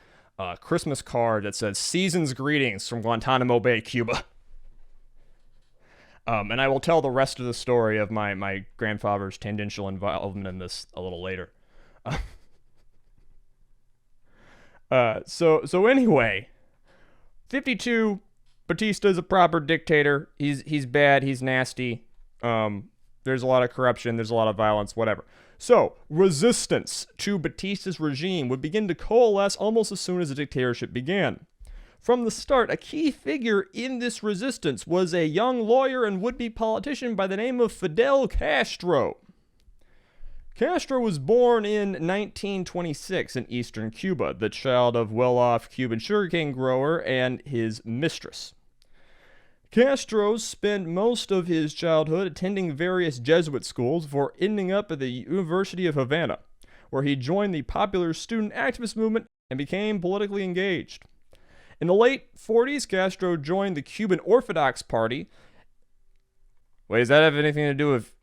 Christmas card that says "Season's Greetings from Guantanamo Bay, Cuba." And I will tell the rest of the story of my grandfather's tangential involvement in this a little later. So anyway, 52, Batista is a proper dictator. He's bad. He's nasty. There's a lot of corruption. There's a lot of violence. Whatever. So resistance to Batista's regime would begin to coalesce almost as soon as the dictatorship began. From the start, a key figure in this resistance was a young lawyer and would-be politician by the name of Fidel Castro. Castro was born in 1926 in eastern Cuba, the child of well-off Cuban sugarcane grower and his mistress. Castro spent most of his childhood attending various Jesuit schools before ending up at the University of Havana, where he joined the popular student activist movement and became politically engaged. In the late 40s, Castro joined the Cuban Orthodox Party. Wait, does that have anything to do with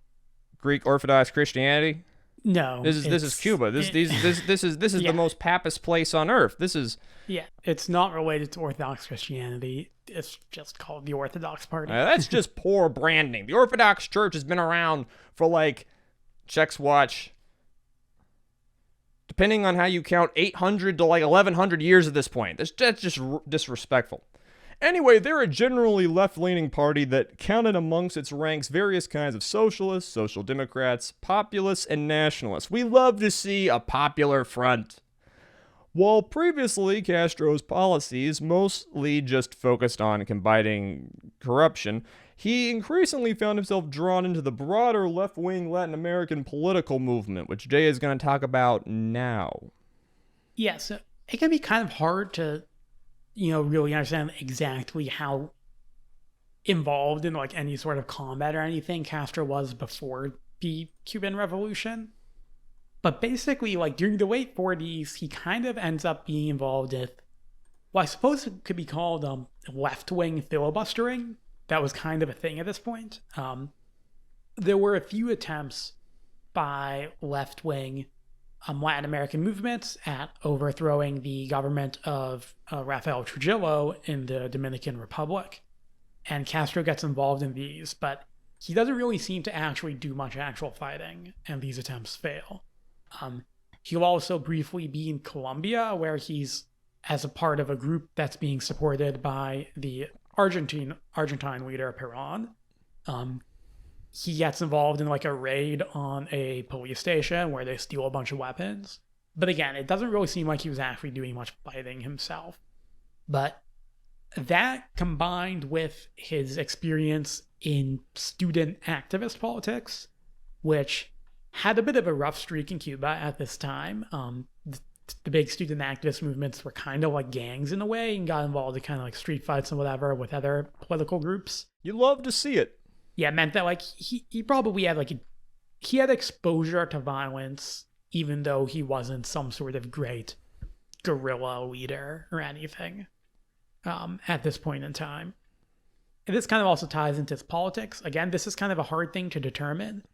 Greek Orthodox Christianity? No. This is Cuba. This is the most papist place on earth. It's not related to Orthodox Christianity. It's just called the Orthodox Party. That's just poor branding. The Orthodox Church has been around for checks watch, depending on how you count, 800 to 1100 years at this point. That's just disrespectful. Anyway, they're a generally left-leaning party that counted amongst its ranks various kinds of socialists, social democrats, populists, and nationalists. We love to see a popular front. While previously Castro's policies mostly just focused on combating corruption, he increasingly found himself drawn into the broader left-wing Latin American political movement, which Jay is going to talk about now. Yeah, so it can be kind of hard to, really understand exactly how involved in any sort of combat or anything Castro was before the Cuban Revolution. But basically, during the late 40s, he kind of ends up being involved with, I suppose it could be called left-wing filibustering. That was kind of a thing at this point. There were a few attempts by left-wing Latin American movements at overthrowing the government of Rafael Trujillo in the Dominican Republic. And Castro gets involved in these, but he doesn't really seem to actually do much actual fighting, and these attempts fail. He'll also briefly be in Colombia, where he's as a part of a group that's being supported by the Argentine leader Perón. He gets involved in a raid on a police station where they steal a bunch of weapons. But again, it doesn't really seem like he was actually doing much fighting himself. But that combined with his experience in student activist politics, which had a bit of a rough streak in Cuba at this time. The big student activist movements were kind of like gangs in a way and got involved in kind of street fights and whatever with other political groups. You love to see it. Yeah, it meant that he probably had he had exposure to violence, even though he wasn't some sort of great guerrilla leader or anything at this point in time. And this kind of also ties into its politics. Again, this is kind of a hard thing to determine.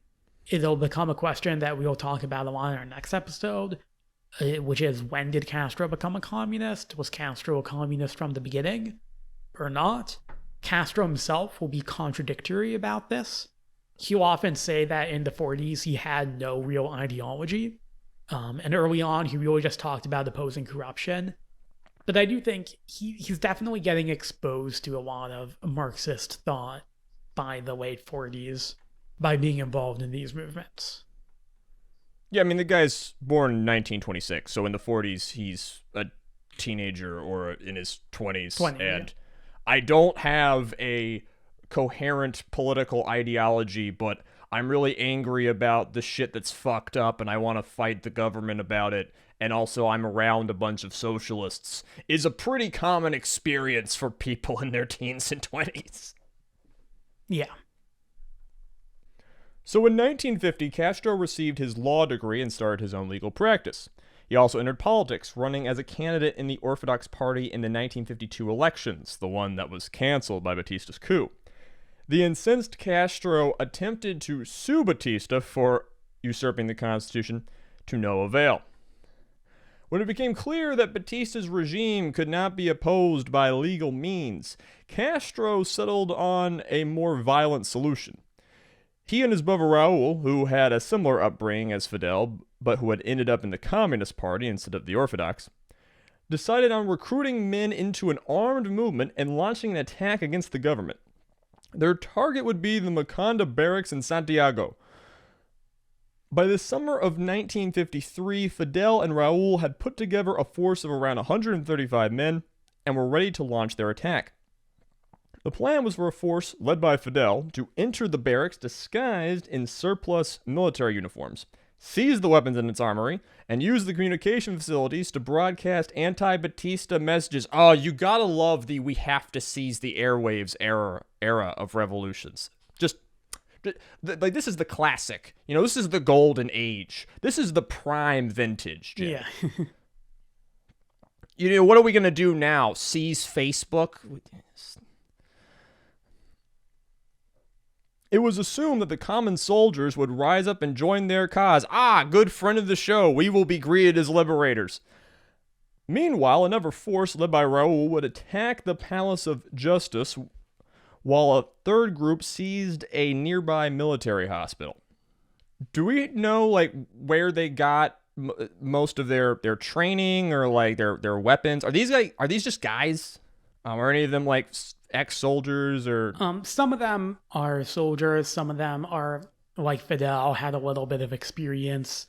It'll become a question that we'll talk about a lot in our next episode, which is, when did Castro become a communist? Was Castro a communist from the beginning or not? Castro himself will be contradictory about this. He'll often say that in the 40s he had no real ideology. And early on, he really just talked about opposing corruption. But I do think he's definitely getting exposed to a lot of Marxist thought by the late 40s by being involved in these movements. Yeah, I mean, the guy's born in 1926, so in the 40s, he's a teenager or in his 20s. And yeah. I don't have a coherent political ideology, but I'm really angry about the shit that's fucked up, and I want to fight the government about it. And also, I'm around a bunch of socialists, is a pretty common experience for people in their teens and 20s. Yeah. So in 1950, Castro received his law degree and started his own legal practice. He also entered politics, running as a candidate in the Orthodox Party in the 1952 elections, the one that was canceled by Batista's coup. The incensed Castro attempted to sue Batista for usurping the Constitution, to no avail. When it became clear that Batista's regime could not be opposed by legal means, Castro settled on a more violent solution. He and his brother Raul, who had a similar upbringing as Fidel, but who had ended up in the Communist Party instead of the Orthodox, decided on recruiting men into an armed movement and launching an attack against the government. Their target would be the Macondo barracks in Santiago. By the summer of 1953, Fidel and Raul had put together a force of around 135 men and were ready to launch their attack. The plan was for a force led by Fidel to enter the barracks disguised in surplus military uniforms, seize the weapons in its armory, and use the communication facilities to broadcast anti-Batista messages. Oh, you gotta love the "we have to seize the airwaves" era of revolutions. Like, this is the classic. This is the golden age. This is the prime vintage, Jim. Yeah. What are we gonna do now? Seize Facebook? It was assumed that the common soldiers would rise up and join their cause. Good friend of the show, we will be greeted as liberators. Meanwhile, another force led by Raul would attack the Palace of Justice, while a third group seized a nearby military hospital. Do we know, where they got most of their training or, their weapons? Are these just guys? Are any of them, ex-soldiers or... Some of them are soldiers. Some of them are, like Fidel, had a little bit of experience,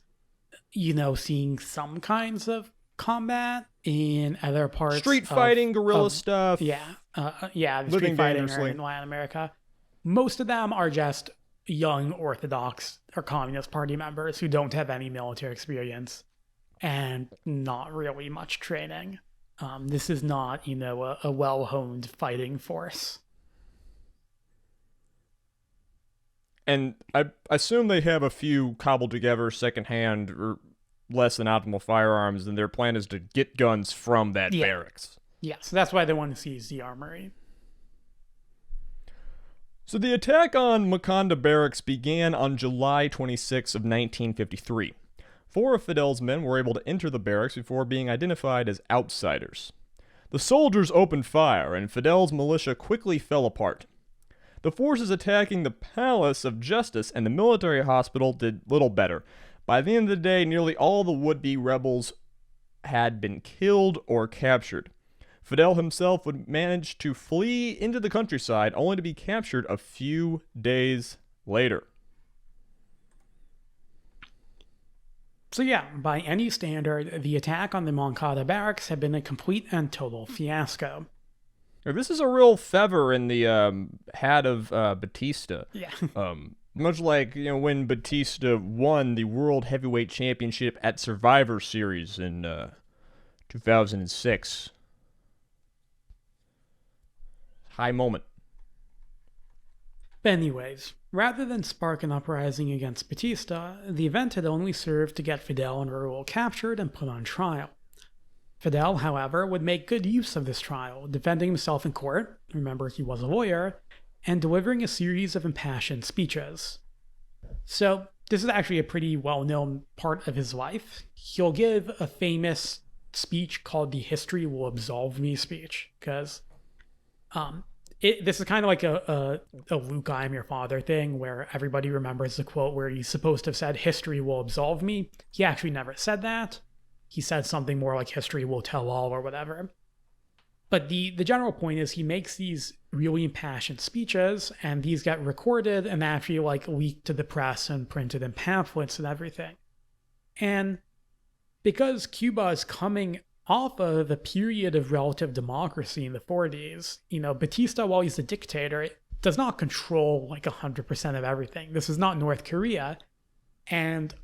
seeing some kinds of combat in other parts. Street fighting, guerrilla stuff. Yeah. The Living street fighting dangerously. in Latin America. Most of them are just young Orthodox or Communist Party members who don't have any military experience and not really much training. This is not, a well-honed fighting force. And I assume they have a few cobbled together secondhand or less than optimal firearms, and their plan is to get guns from that barracks. Yeah, so that's why they want to seize the armory. So the attack on Macondo barracks began on July 26 of 1953. 4 of Fidel's men were able to enter the barracks before being identified as outsiders. The soldiers opened fire, and Fidel's militia quickly fell apart. The forces attacking the Palace of Justice and the military hospital did little better. By the end of the day, nearly all the would-be rebels had been killed or captured. Fidel himself would manage to flee into the countryside, only to be captured a few days later. So yeah, by any standard, the attack on the Moncada barracks had been a complete and total fiasco. This is a real feather in the hat of Batista. Yeah. Much like, when Batista won the World Heavyweight Championship at Survivor Series in 2006. High moment. But anyways, rather than spark an uprising against Batista, the event had only served to get Fidel and Raul captured and put on trial. Fidel, however, would make good use of this trial, defending himself in court, remember he was a lawyer, and delivering a series of impassioned speeches. So this is actually a pretty well-known part of his life. He'll give a famous speech called the "History Will Absolve Me" speech, because this is kind of like a Luke, I am your father thing, where everybody remembers the quote where he's supposed to have said, "History will absolve me." He actually never said that. He said something more like "history will tell all" or whatever. But the general point is he makes these really impassioned speeches, and these get recorded and actually like leaked to the press and printed in pamphlets and everything. And because Cuba is coming off of a period of relative democracy in the 40s, Batista, while he's a dictator, does not control like 100% of everything. This is not North Korea. And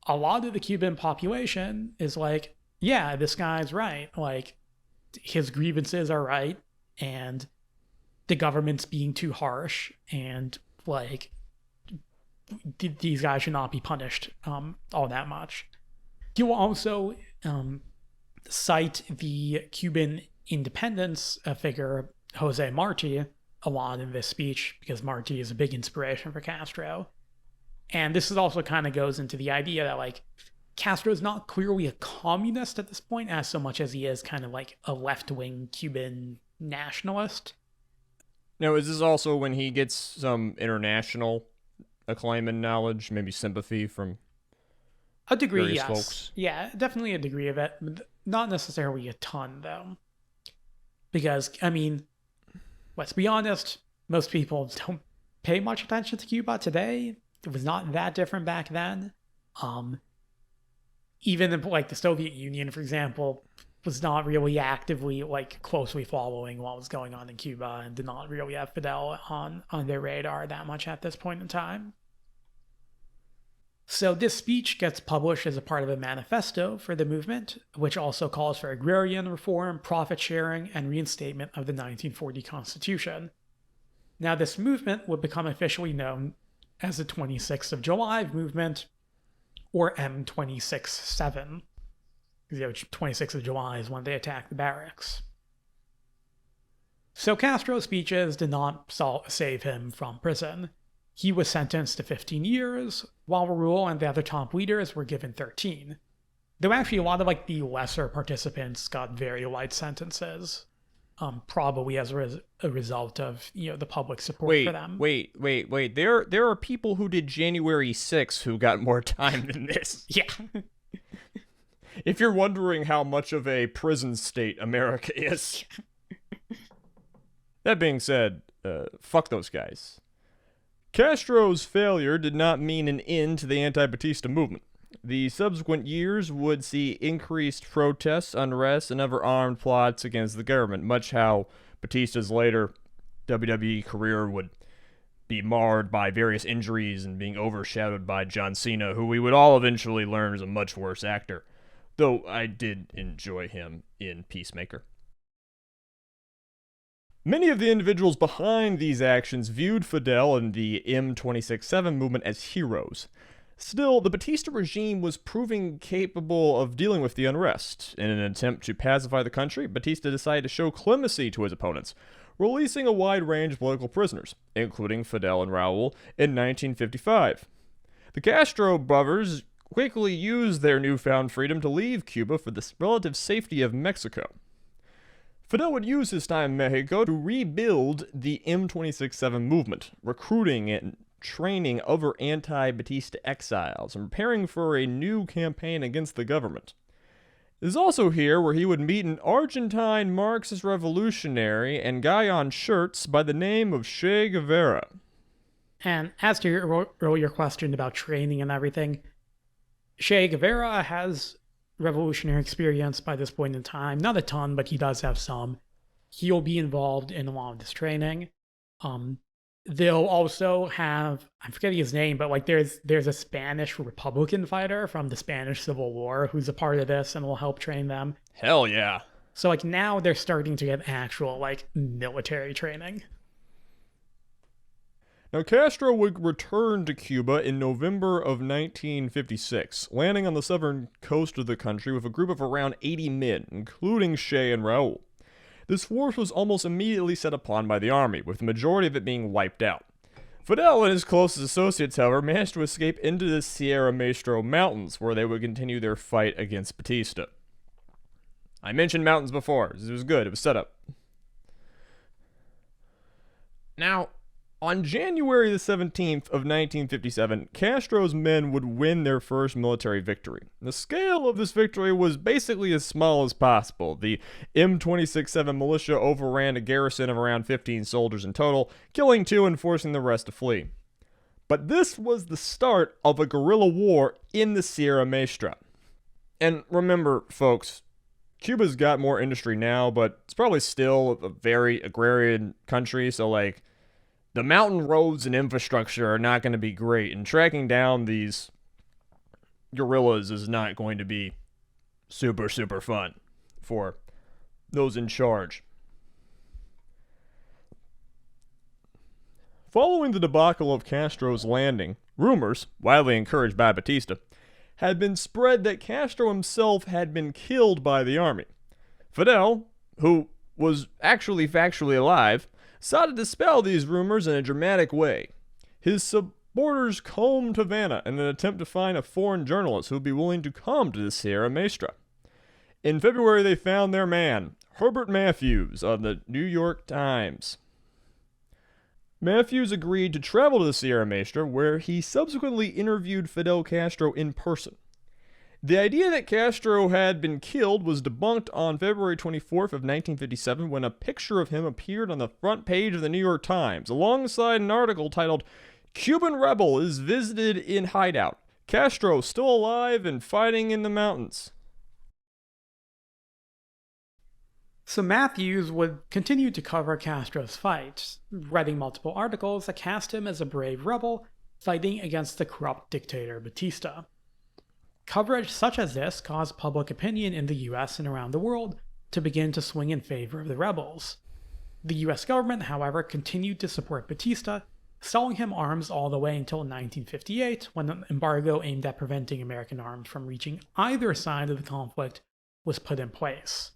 a lot of the Cuban population is like, yeah, this guy's right. Like, his grievances are right, and the government's being too harsh, and like these guys should not be punished all that much. He will also cite the Cuban independence figure Jose Marti a lot in this speech, because Marti is a big inspiration for Castro. And this is also kind of goes into the idea that like Castro's not clearly a communist at this point as so much as he is kind of like a left-wing Cuban nationalist. Now, is this also when he gets some international acclaim and knowledge, maybe sympathy from a degree, various yes. folks? Yeah, definitely a degree of it. Not necessarily a ton, though. Because, I mean, let's be honest, most people don't pay much attention to Cuba today. It was not that different back then. Even in, like, the Soviet Union, for example, was not really actively, like, closely following what was going on in Cuba, and did not really have Fidel on their radar that much at this point in time. So this speech gets published as a part of a manifesto for the movement, which also calls for agrarian reform, profit sharing, and reinstatement of the 1940 Constitution. Now, this movement would become officially known as the 26th of July movement, or M26-7. 26th of July is when they attacked the barracks. So Castro's speeches did not save him from prison. He was sentenced to 15 years, while Raul and the other top leaders were given 13. Though actually a lot of like the lesser participants got very light sentences, probably as a result of the public support for them. Wait. There are people who did January 6th who got more time than this. Yeah. If you're wondering how much of a prison state America is. That being said, fuck those guys. Castro's failure did not mean an end to the anti-Batista movement. The subsequent years would see increased protests, unrest, and other armed plots against the government, much how Batista's later WWE career would be marred by various injuries and being overshadowed by John Cena, who we would all eventually learn is a much worse actor. Though I did enjoy him in Peacemaker. Many of the individuals behind these actions viewed Fidel and the M26-7 movement as heroes. Still, the Batista regime was proving capable of dealing with the unrest. In an attempt to pacify the country, Batista decided to show clemency to his opponents, releasing a wide range of political prisoners, including Fidel and Raul, in 1955. The Castro brothers quickly used their newfound freedom to leave Cuba for the relative safety of Mexico. Fidel would use his time in Mexico to rebuild the M26-7 movement, recruiting and training other anti-Batista exiles and preparing for a new campaign against the government. It is also here where he would meet an Argentine Marxist revolutionary and guy on shirts by the name of Che Guevara. And as to your earlier question about training and everything, Che Guevara has revolutionary experience by this point in time. Not a ton, but he does have some. He'll be involved in a lot of this training. They'll also have, I'm forgetting his name, but like there's a Spanish Republican fighter from the Spanish Civil War who's a part of this and will help train them. Hell yeah. So like now they're starting to get actual like military training. Now, Castro would return to Cuba in November of 1956, landing on the southern coast of the country with a group of around 80 men, including Che and Raul. this force was almost immediately set upon by the army, with the majority of it being wiped out. Fidel and his closest associates, however, managed to escape into the Sierra Maestro Mountains, where they would continue their fight against Batista. I mentioned mountains before. It was good. It was set up. Now, on January the 17th of 1957, Castro's men would win their first military victory. The scale of this victory was basically as small as possible. The M-26-7 militia overran a garrison of around 15 soldiers in total, killing 2 and forcing the rest to flee. But this was the start of a guerrilla war in the Sierra Maestra. And remember, folks, Cuba's got more industry now, but it's probably still a very agrarian country, so the mountain roads and infrastructure are not going to be great, and tracking down these guerrillas is not going to be super, super fun for those in charge. Following the debacle of Castro's landing, rumors, widely encouraged by Batista, had been spread that Castro himself had been killed by the army. Fidel, who was actually factually alive, sought to dispel these rumors in a dramatic way. His supporters combed Havana in an attempt to find a foreign journalist who would be willing to come to the Sierra Maestra. In February, they found their man, Herbert Matthews, of the New York Times. Matthews agreed to travel to the Sierra Maestra, where he subsequently interviewed Fidel Castro in person. The idea that Castro had been killed was debunked on February 24th of 1957 when a picture of him appeared on the front page of the New York Times, alongside an article titled, "Cuban Rebel is Visited in Hideout. Castro Still Alive and Fighting in the Mountains." So Matthews would continue to cover Castro's fight, writing multiple articles that cast him as a brave rebel fighting against the corrupt dictator Batista. Coverage such as this caused public opinion in the US and around the world to begin to swing in favor of the rebels. The US government, however, continued to support Batista, selling him arms all the way until 1958, when an embargo aimed at preventing American arms from reaching either side of the conflict was put in place.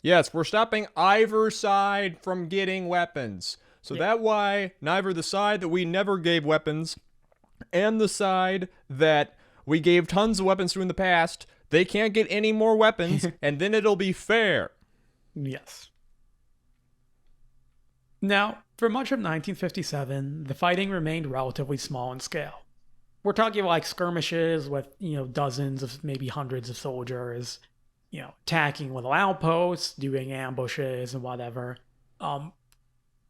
Yes, we're stopping either side from getting weapons. So that way, neither the side that we never gave weapons and the side that we gave tons of weapons to in the past, they can't get any more weapons, and then it'll be fair. Yes. Now, for much of 1957, the fighting remained relatively small in scale. We're talking like skirmishes with, dozens of maybe hundreds of soldiers, attacking little outposts, doing ambushes and whatever.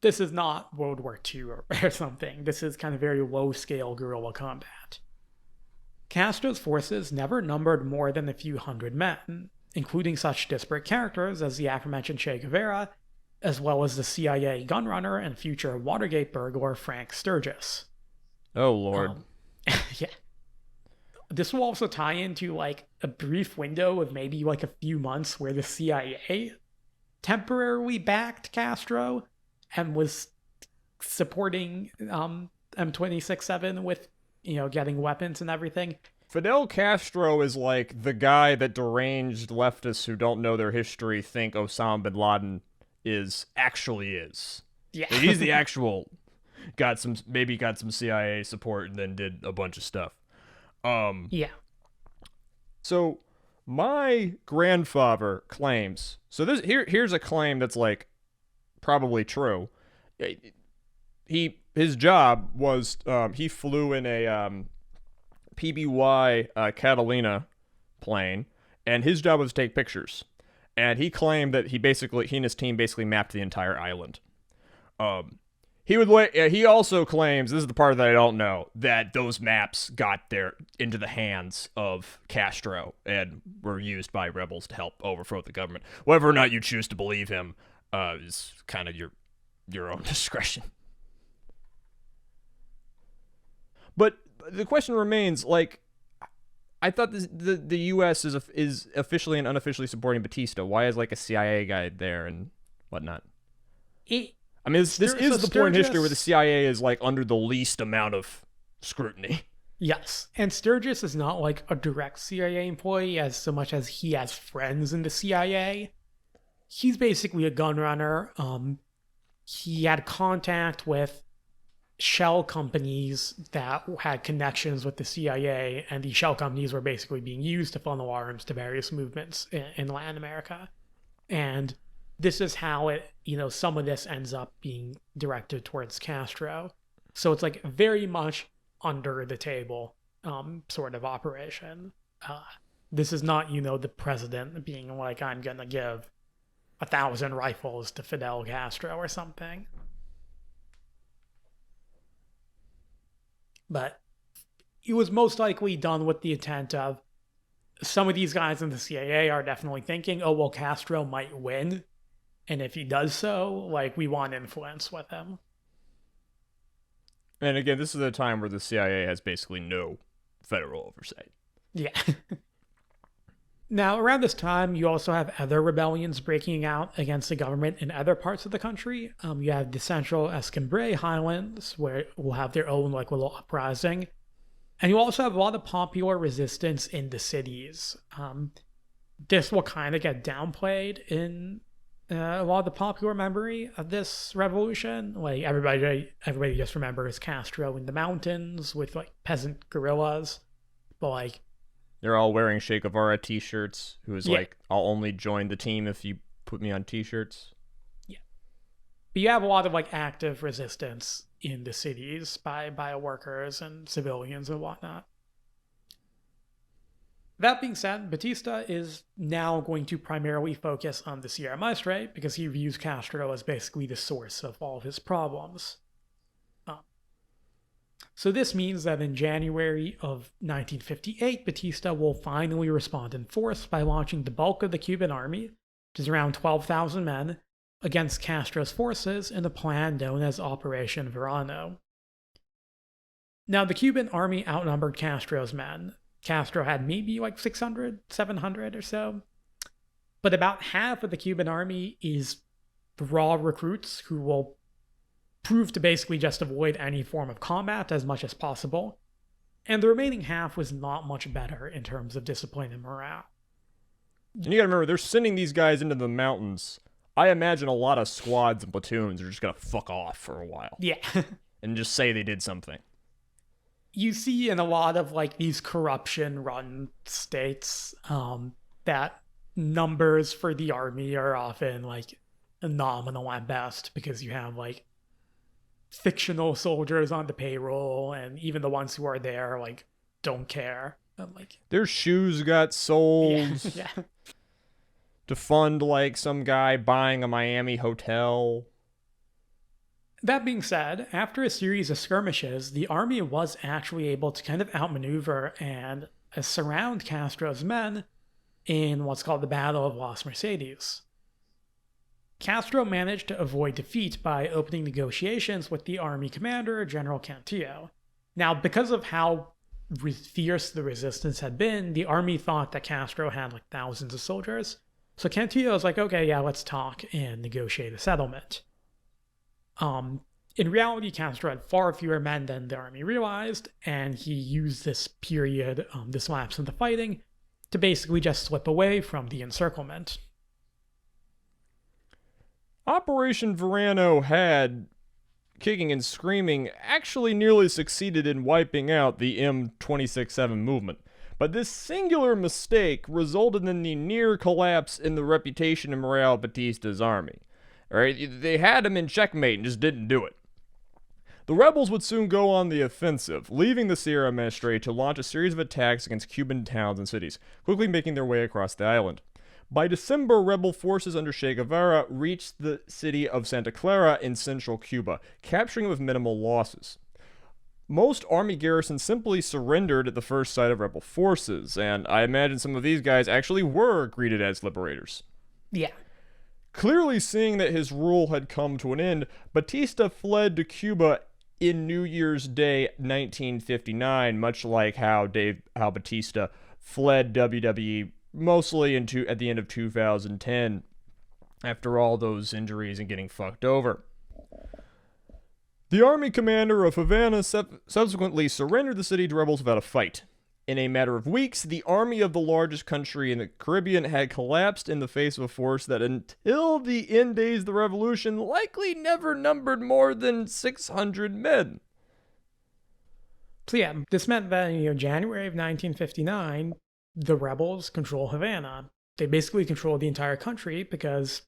This is not World War II or something. This is kind of very low-scale guerrilla combat. Castro's forces never numbered more than a few hundred men, including such disparate characters as the aforementioned Che Guevara, as well as the CIA gunrunner and future Watergate burglar Frank Sturgis. Oh, Lord. Yeah. This will also tie into a brief window of maybe a few months where the CIA temporarily backed Castro and was supporting M-26-7 with getting weapons and everything. Fidel Castro is like the guy that deranged leftists who don't know their history think Osama bin Laden actually is. Yeah. Like, he's the actual, got some CIA support and then did a bunch of stuff. Yeah. So my grandfather claims, here's a claim that's probably true. His job was, he flew in a PBY Catalina plane, and his job was to take pictures. And he claimed that he and his team basically mapped the entire island. He also claims, this is the part that I don't know, that those maps got into the hands of Castro and were used by rebels to help overthrow the government. Whether or not you choose to believe him is kind of your own discretion. But the question remains, I thought the U.S. is officially and unofficially supporting Batista. Why is a CIA guy there and whatnot? This is the point in history where the CIA is under the least amount of scrutiny. Yes, and Sturgis is not a direct CIA employee as so much as he has friends in the CIA. he's basically a gun runner. He had contact with shell companies that had connections with the CIA, and these shell companies were basically being used to funnel arms to various movements in Latin America. And this is how some of this ends up being directed towards Castro. So it's like very much under the table sort of operation. This is not, the president being like, I'm going to give 1,000 rifles to Fidel Castro or something. But it was most likely done with the intent of some of these guys in the CIA are definitely thinking, oh, well, Castro might win. And if he does so, we want influence with him. And again, this is a time where the CIA has basically no federal oversight. Yeah. Now, around this time, you also have other rebellions breaking out against the government in other parts of the country. You have the Central Escambray Highlands, where will have their own little uprising. And you also have a lot of popular resistance in the cities. This will kind of get downplayed in a lot of the popular memory of this revolution. Everybody just remembers Castro in the mountains with peasant guerrillas. But they're all wearing Che Guevara t-shirts, who is I'll only join the team if you put me on t-shirts. Yeah. But you have a lot of active resistance in the cities by workers and civilians and whatnot. That being said, Batista is now going to primarily focus on the Sierra Maestre because he views Castro as basically the source of all of his problems. So this means that in January of 1958, Batista will finally respond in force by launching the bulk of the Cuban army, which is around 12,000 men, against Castro's forces in a plan known as Operation Verano. Now, the Cuban army outnumbered Castro's men. Castro had maybe 600, 700 or so. But about half of the Cuban army is raw recruits who will prove to basically just avoid any form of combat as much as possible. And the remaining half was not much better in terms of discipline and morale. And you gotta remember, they're sending these guys into the mountains. I imagine a lot of squads and platoons are just gonna fuck off for a while. Yeah. And just say they did something. You see in a lot of these corruption-run states that numbers for the army are often nominal at best, because you have fictional soldiers on the payroll, and even the ones who are there don't care. Their shoes got sold yeah. to fund some guy buying a Miami hotel. That being said, after a series of skirmishes, the army was actually able to kind of outmaneuver and surround Castro's men in what's called the Battle of Las Mercedes. Castro managed to avoid defeat by opening negotiations with the army commander, General Cantillo. Now, because of how fierce the resistance had been, the army thought that Castro had thousands of soldiers. So Cantillo was okay, yeah, let's talk and negotiate a settlement. In reality, Castro had far fewer men than the army realized, and he used this period, this lapse in the fighting, to basically just slip away from the encirclement. Operation Verano had, kicking and screaming, actually nearly succeeded in wiping out the M267 movement. But this singular mistake resulted in the near collapse in the reputation and morale of Batista's army. Alright, they had him in checkmate and just didn't do it. The rebels would soon go on the offensive, leaving the Sierra Maestre to launch a series of attacks against Cuban towns and cities, quickly making their way across the island. By December, rebel forces under Che Guevara reached the city of Santa Clara in central Cuba, capturing it with minimal losses. Most army garrisons simply surrendered at the first sight of rebel forces, and I imagine some of these guys actually were greeted as liberators. Yeah. Clearly seeing that his rule had come to an end, Batista fled to Cuba in New Year's Day 1959, much like how Batista fled WWE mostly at the end of 2010 after all those injuries and getting fucked over. The army commander of Havana subsequently surrendered the city to rebels without a fight. In a matter of weeks, the army of the largest country in the Caribbean had collapsed in the face of a force that, until the end days of the revolution, likely never numbered more than 600 men. So yeah, this meant that in January of 1959, the rebels control Havana. They basically control the entire country because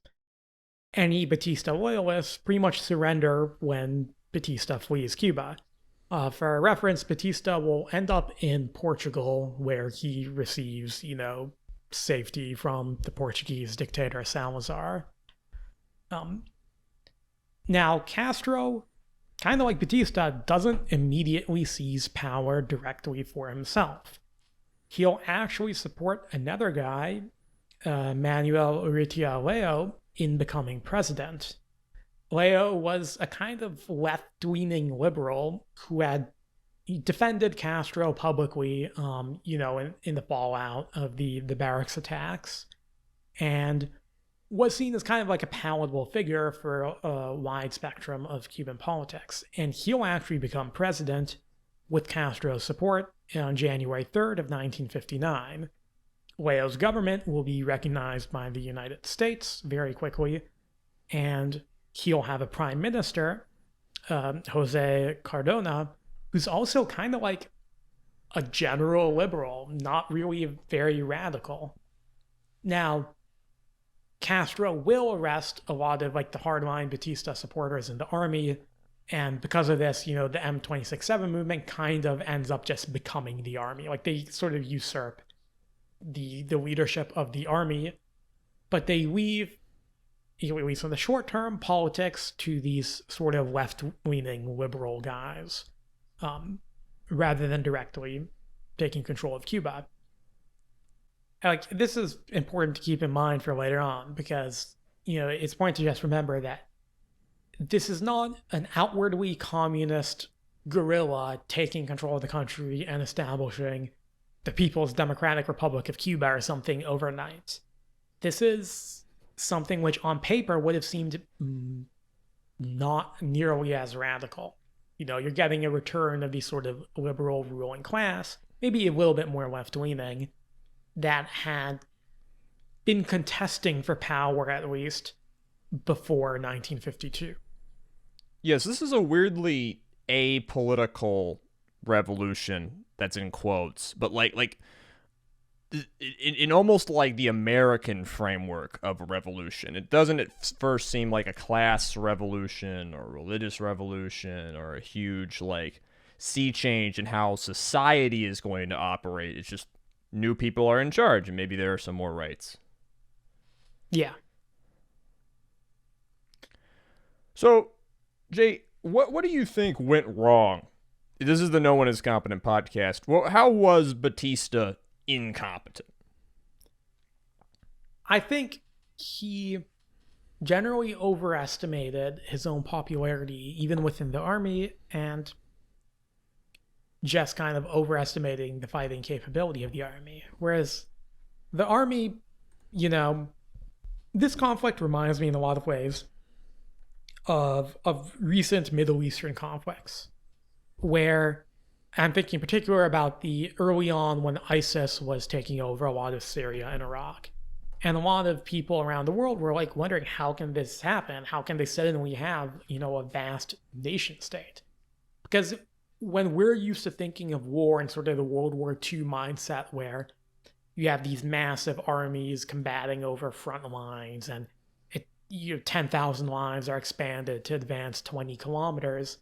any Batista loyalists pretty much surrender when Batista flees Cuba. For reference, Batista will end up in Portugal, where he receives, safety from the Portuguese dictator Salazar. Now, Castro, kind of like Batista, doesn't immediately seize power directly for himself. He'll actually support another guy, Manuel Urrutia Leo, in becoming president. Leo was a kind of left-leaning liberal who had defended Castro publicly, in the fallout of the barracks attacks, and was seen as kind of like a palatable figure for a wide spectrum of Cuban politics. And he'll actually become president with Castro's support on January 3rd of 1959. Leo's government will be recognized by the United States very quickly, and he'll have a prime minister, Jose Cardona, who's also kind of like a general liberal, not really very radical. Now, Castro will arrest a lot of like the hardline Batista supporters in the army, and because of this, the M267 movement kind of ends up just becoming the army. Like they sort of usurp the leadership of the army, but they leave, at least in the short term, politics to these sort of left-leaning liberal guys, rather than directly taking control of Cuba. Like, this is important to keep in mind for later on, because it's important to just remember that this is not an outwardly communist guerrilla taking control of the country and establishing the People's Democratic Republic of Cuba or something overnight. This is something which on paper would have seemed not nearly as radical. You're getting a return of the sort of liberal ruling class, maybe a little bit more left-leaning, that had been contesting for power at least before 1952. Yes, this is a weirdly apolitical revolution, that's in quotes, but like in almost like the American framework of a revolution. It doesn't at first seem like a class revolution or religious revolution or a huge like sea change in how society is going to operate. It's just new people are in charge and maybe there are some more rights. Yeah. So, Jay, what do you think went wrong? This is the No One Is Competent podcast. Well, how was Batista incompetent? I think he generally overestimated his own popularity, even within the army, and just kind of overestimating the fighting capability of the army. Whereas the army, this conflict reminds me in a lot of ways of recent Middle Eastern conflicts, where I'm thinking in particular about the early on when ISIS was taking over a lot of Syria and Iraq. And a lot of people around the world were like wondering, how can this happen? How can they suddenly have, a vast nation state? Because when we're used to thinking of war in sort of the World War II mindset, where you have these massive armies combating over front lines and 10,000 lines are expanded to advance 20 kilometers,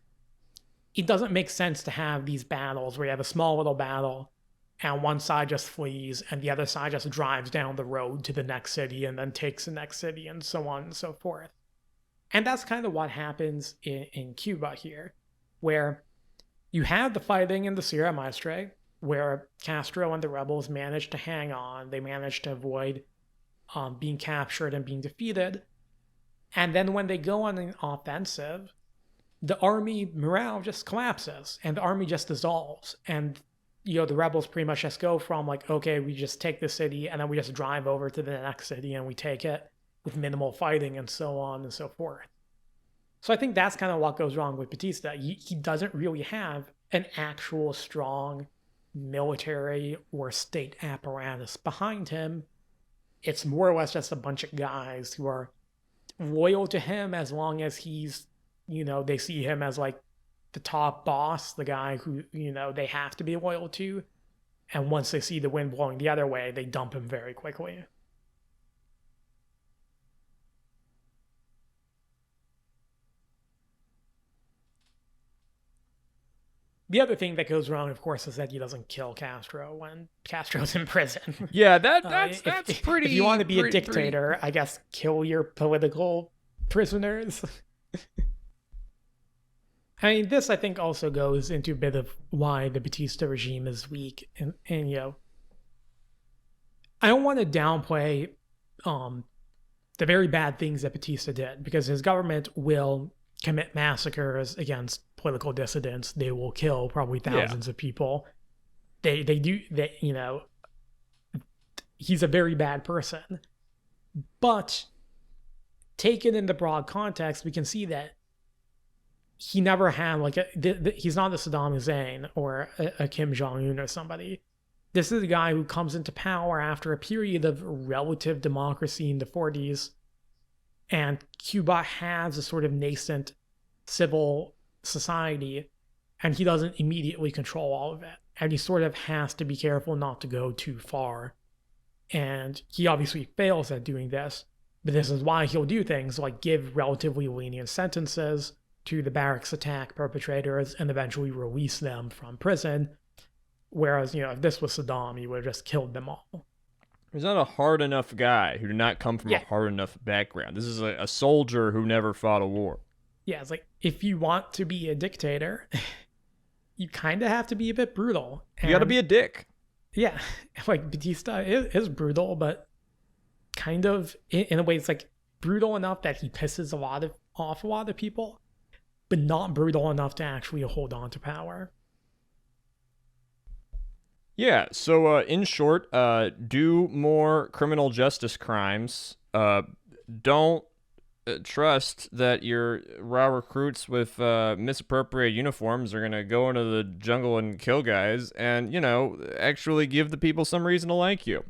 it doesn't make sense to have these battles where you have a small little battle and one side just flees and the other side just drives down the road to the next city and then takes the next city and so on and so forth. And that's kind of what happens in Cuba here, where you have the fighting in the Sierra Maestre, where Castro and the rebels managed to hang on. They managed to avoid being captured and being defeated. And then when they go on an offensive, the army morale just collapses and the army just dissolves. And, the rebels pretty much just go from like, okay, we just take the city and then we just drive over to the next city and we take it with minimal fighting and so on and so forth. So I think that's kind of what goes wrong with Batista. He doesn't really have an actual strong military or state apparatus behind him. It's more or less just a bunch of guys who are loyal to him as long as he's, they see him as like the top boss, the guy who, they have to be loyal to. And once they see the wind blowing the other way, they dump him very quickly. The other thing that goes wrong, of course, is that he doesn't kill Castro when Castro's in prison. Yeah, that's pretty. If you want to be a dictator, I guess kill your political prisoners. I mean, this I think also goes into a bit of why the Batista regime is weak, and I don't want to downplay the very bad things that Batista did, because his government will commit massacres against political dissidents. They will kill probably thousands of people. He's a very bad person. But taken in the broad context, we can see that he never had he's not a Saddam Hussein or a Kim Jong-un or somebody. This is a guy who comes into power after a period of relative democracy in the 40s, and Cuba has a sort of nascent civil society, and he doesn't immediately control all of it. And he sort of has to be careful not to go too far. And he obviously fails at doing this, but this is why he'll do things like give relatively lenient sentences to the barracks attack perpetrators and eventually release them from prison. Whereas, if this was Saddam, he would have just killed them all. He's not a hard enough guy who did not come from a hard enough background. This is a soldier who never fought a war. Yeah, it's like, if you want to be a dictator, you kind of have to be a bit brutal. You got to be a dick. Yeah, like Batista is brutal, but kind of, in a way, it's like brutal enough that he pisses off a lot of people, but not brutal enough to actually hold on to power. Yeah, so in short, do more criminal justice crimes. Don't trust that your raw recruits with misappropriated uniforms are going to go into the jungle and kill guys, and, actually give the people some reason to like you.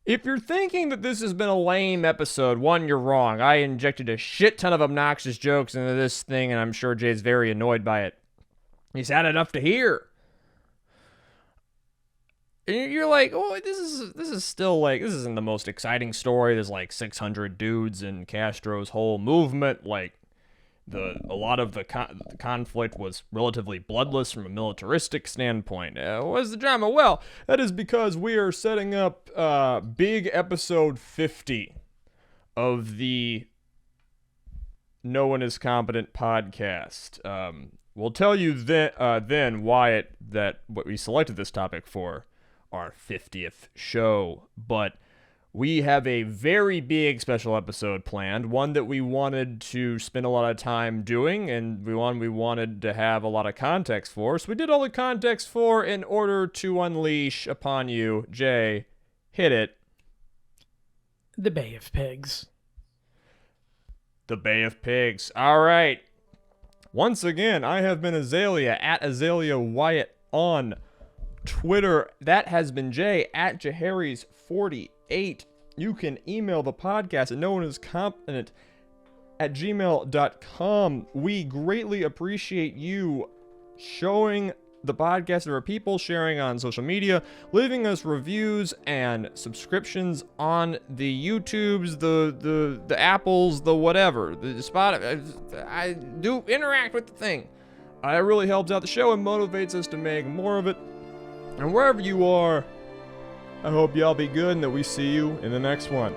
If you're thinking that this has been a lame episode, one, you're wrong. I injected a shit ton of obnoxious jokes into this thing, and I'm sure Jay's very annoyed by it. He's had enough to hear. And you're like, oh, this is still like, this isn't the most exciting story. There's like 600 dudes in Castro's whole movement. Like, a lot of the conflict was relatively bloodless from a militaristic standpoint. What's the drama? Well, that is because we are setting up big episode 50 of the No One Is Competent podcast. We'll tell you then why what we selected this topic for our 50th show, but we have a very big special episode planned, one that we wanted to spend a lot of time doing, and one we wanted to have a lot of context for, so we did all the context for in order to unleash upon you. Jay, hit it. The Bay of Pigs. The Bay of Pigs. All right. Once again, I have been Azalea, at Azalea Wyatt on Twitter. That has been Jay, at Jaharis48. You can email the podcast at nooneiscompetent@gmail.com. We greatly appreciate you showing the podcast to our people, sharing on social media, leaving us reviews and subscriptions on the YouTubes, the Apples, the whatever, the Spotify. I do interact with the thing. It really helps out the show and motivates us to make more of it. And wherever you are, I hope y'all be good and that we see you in the next one.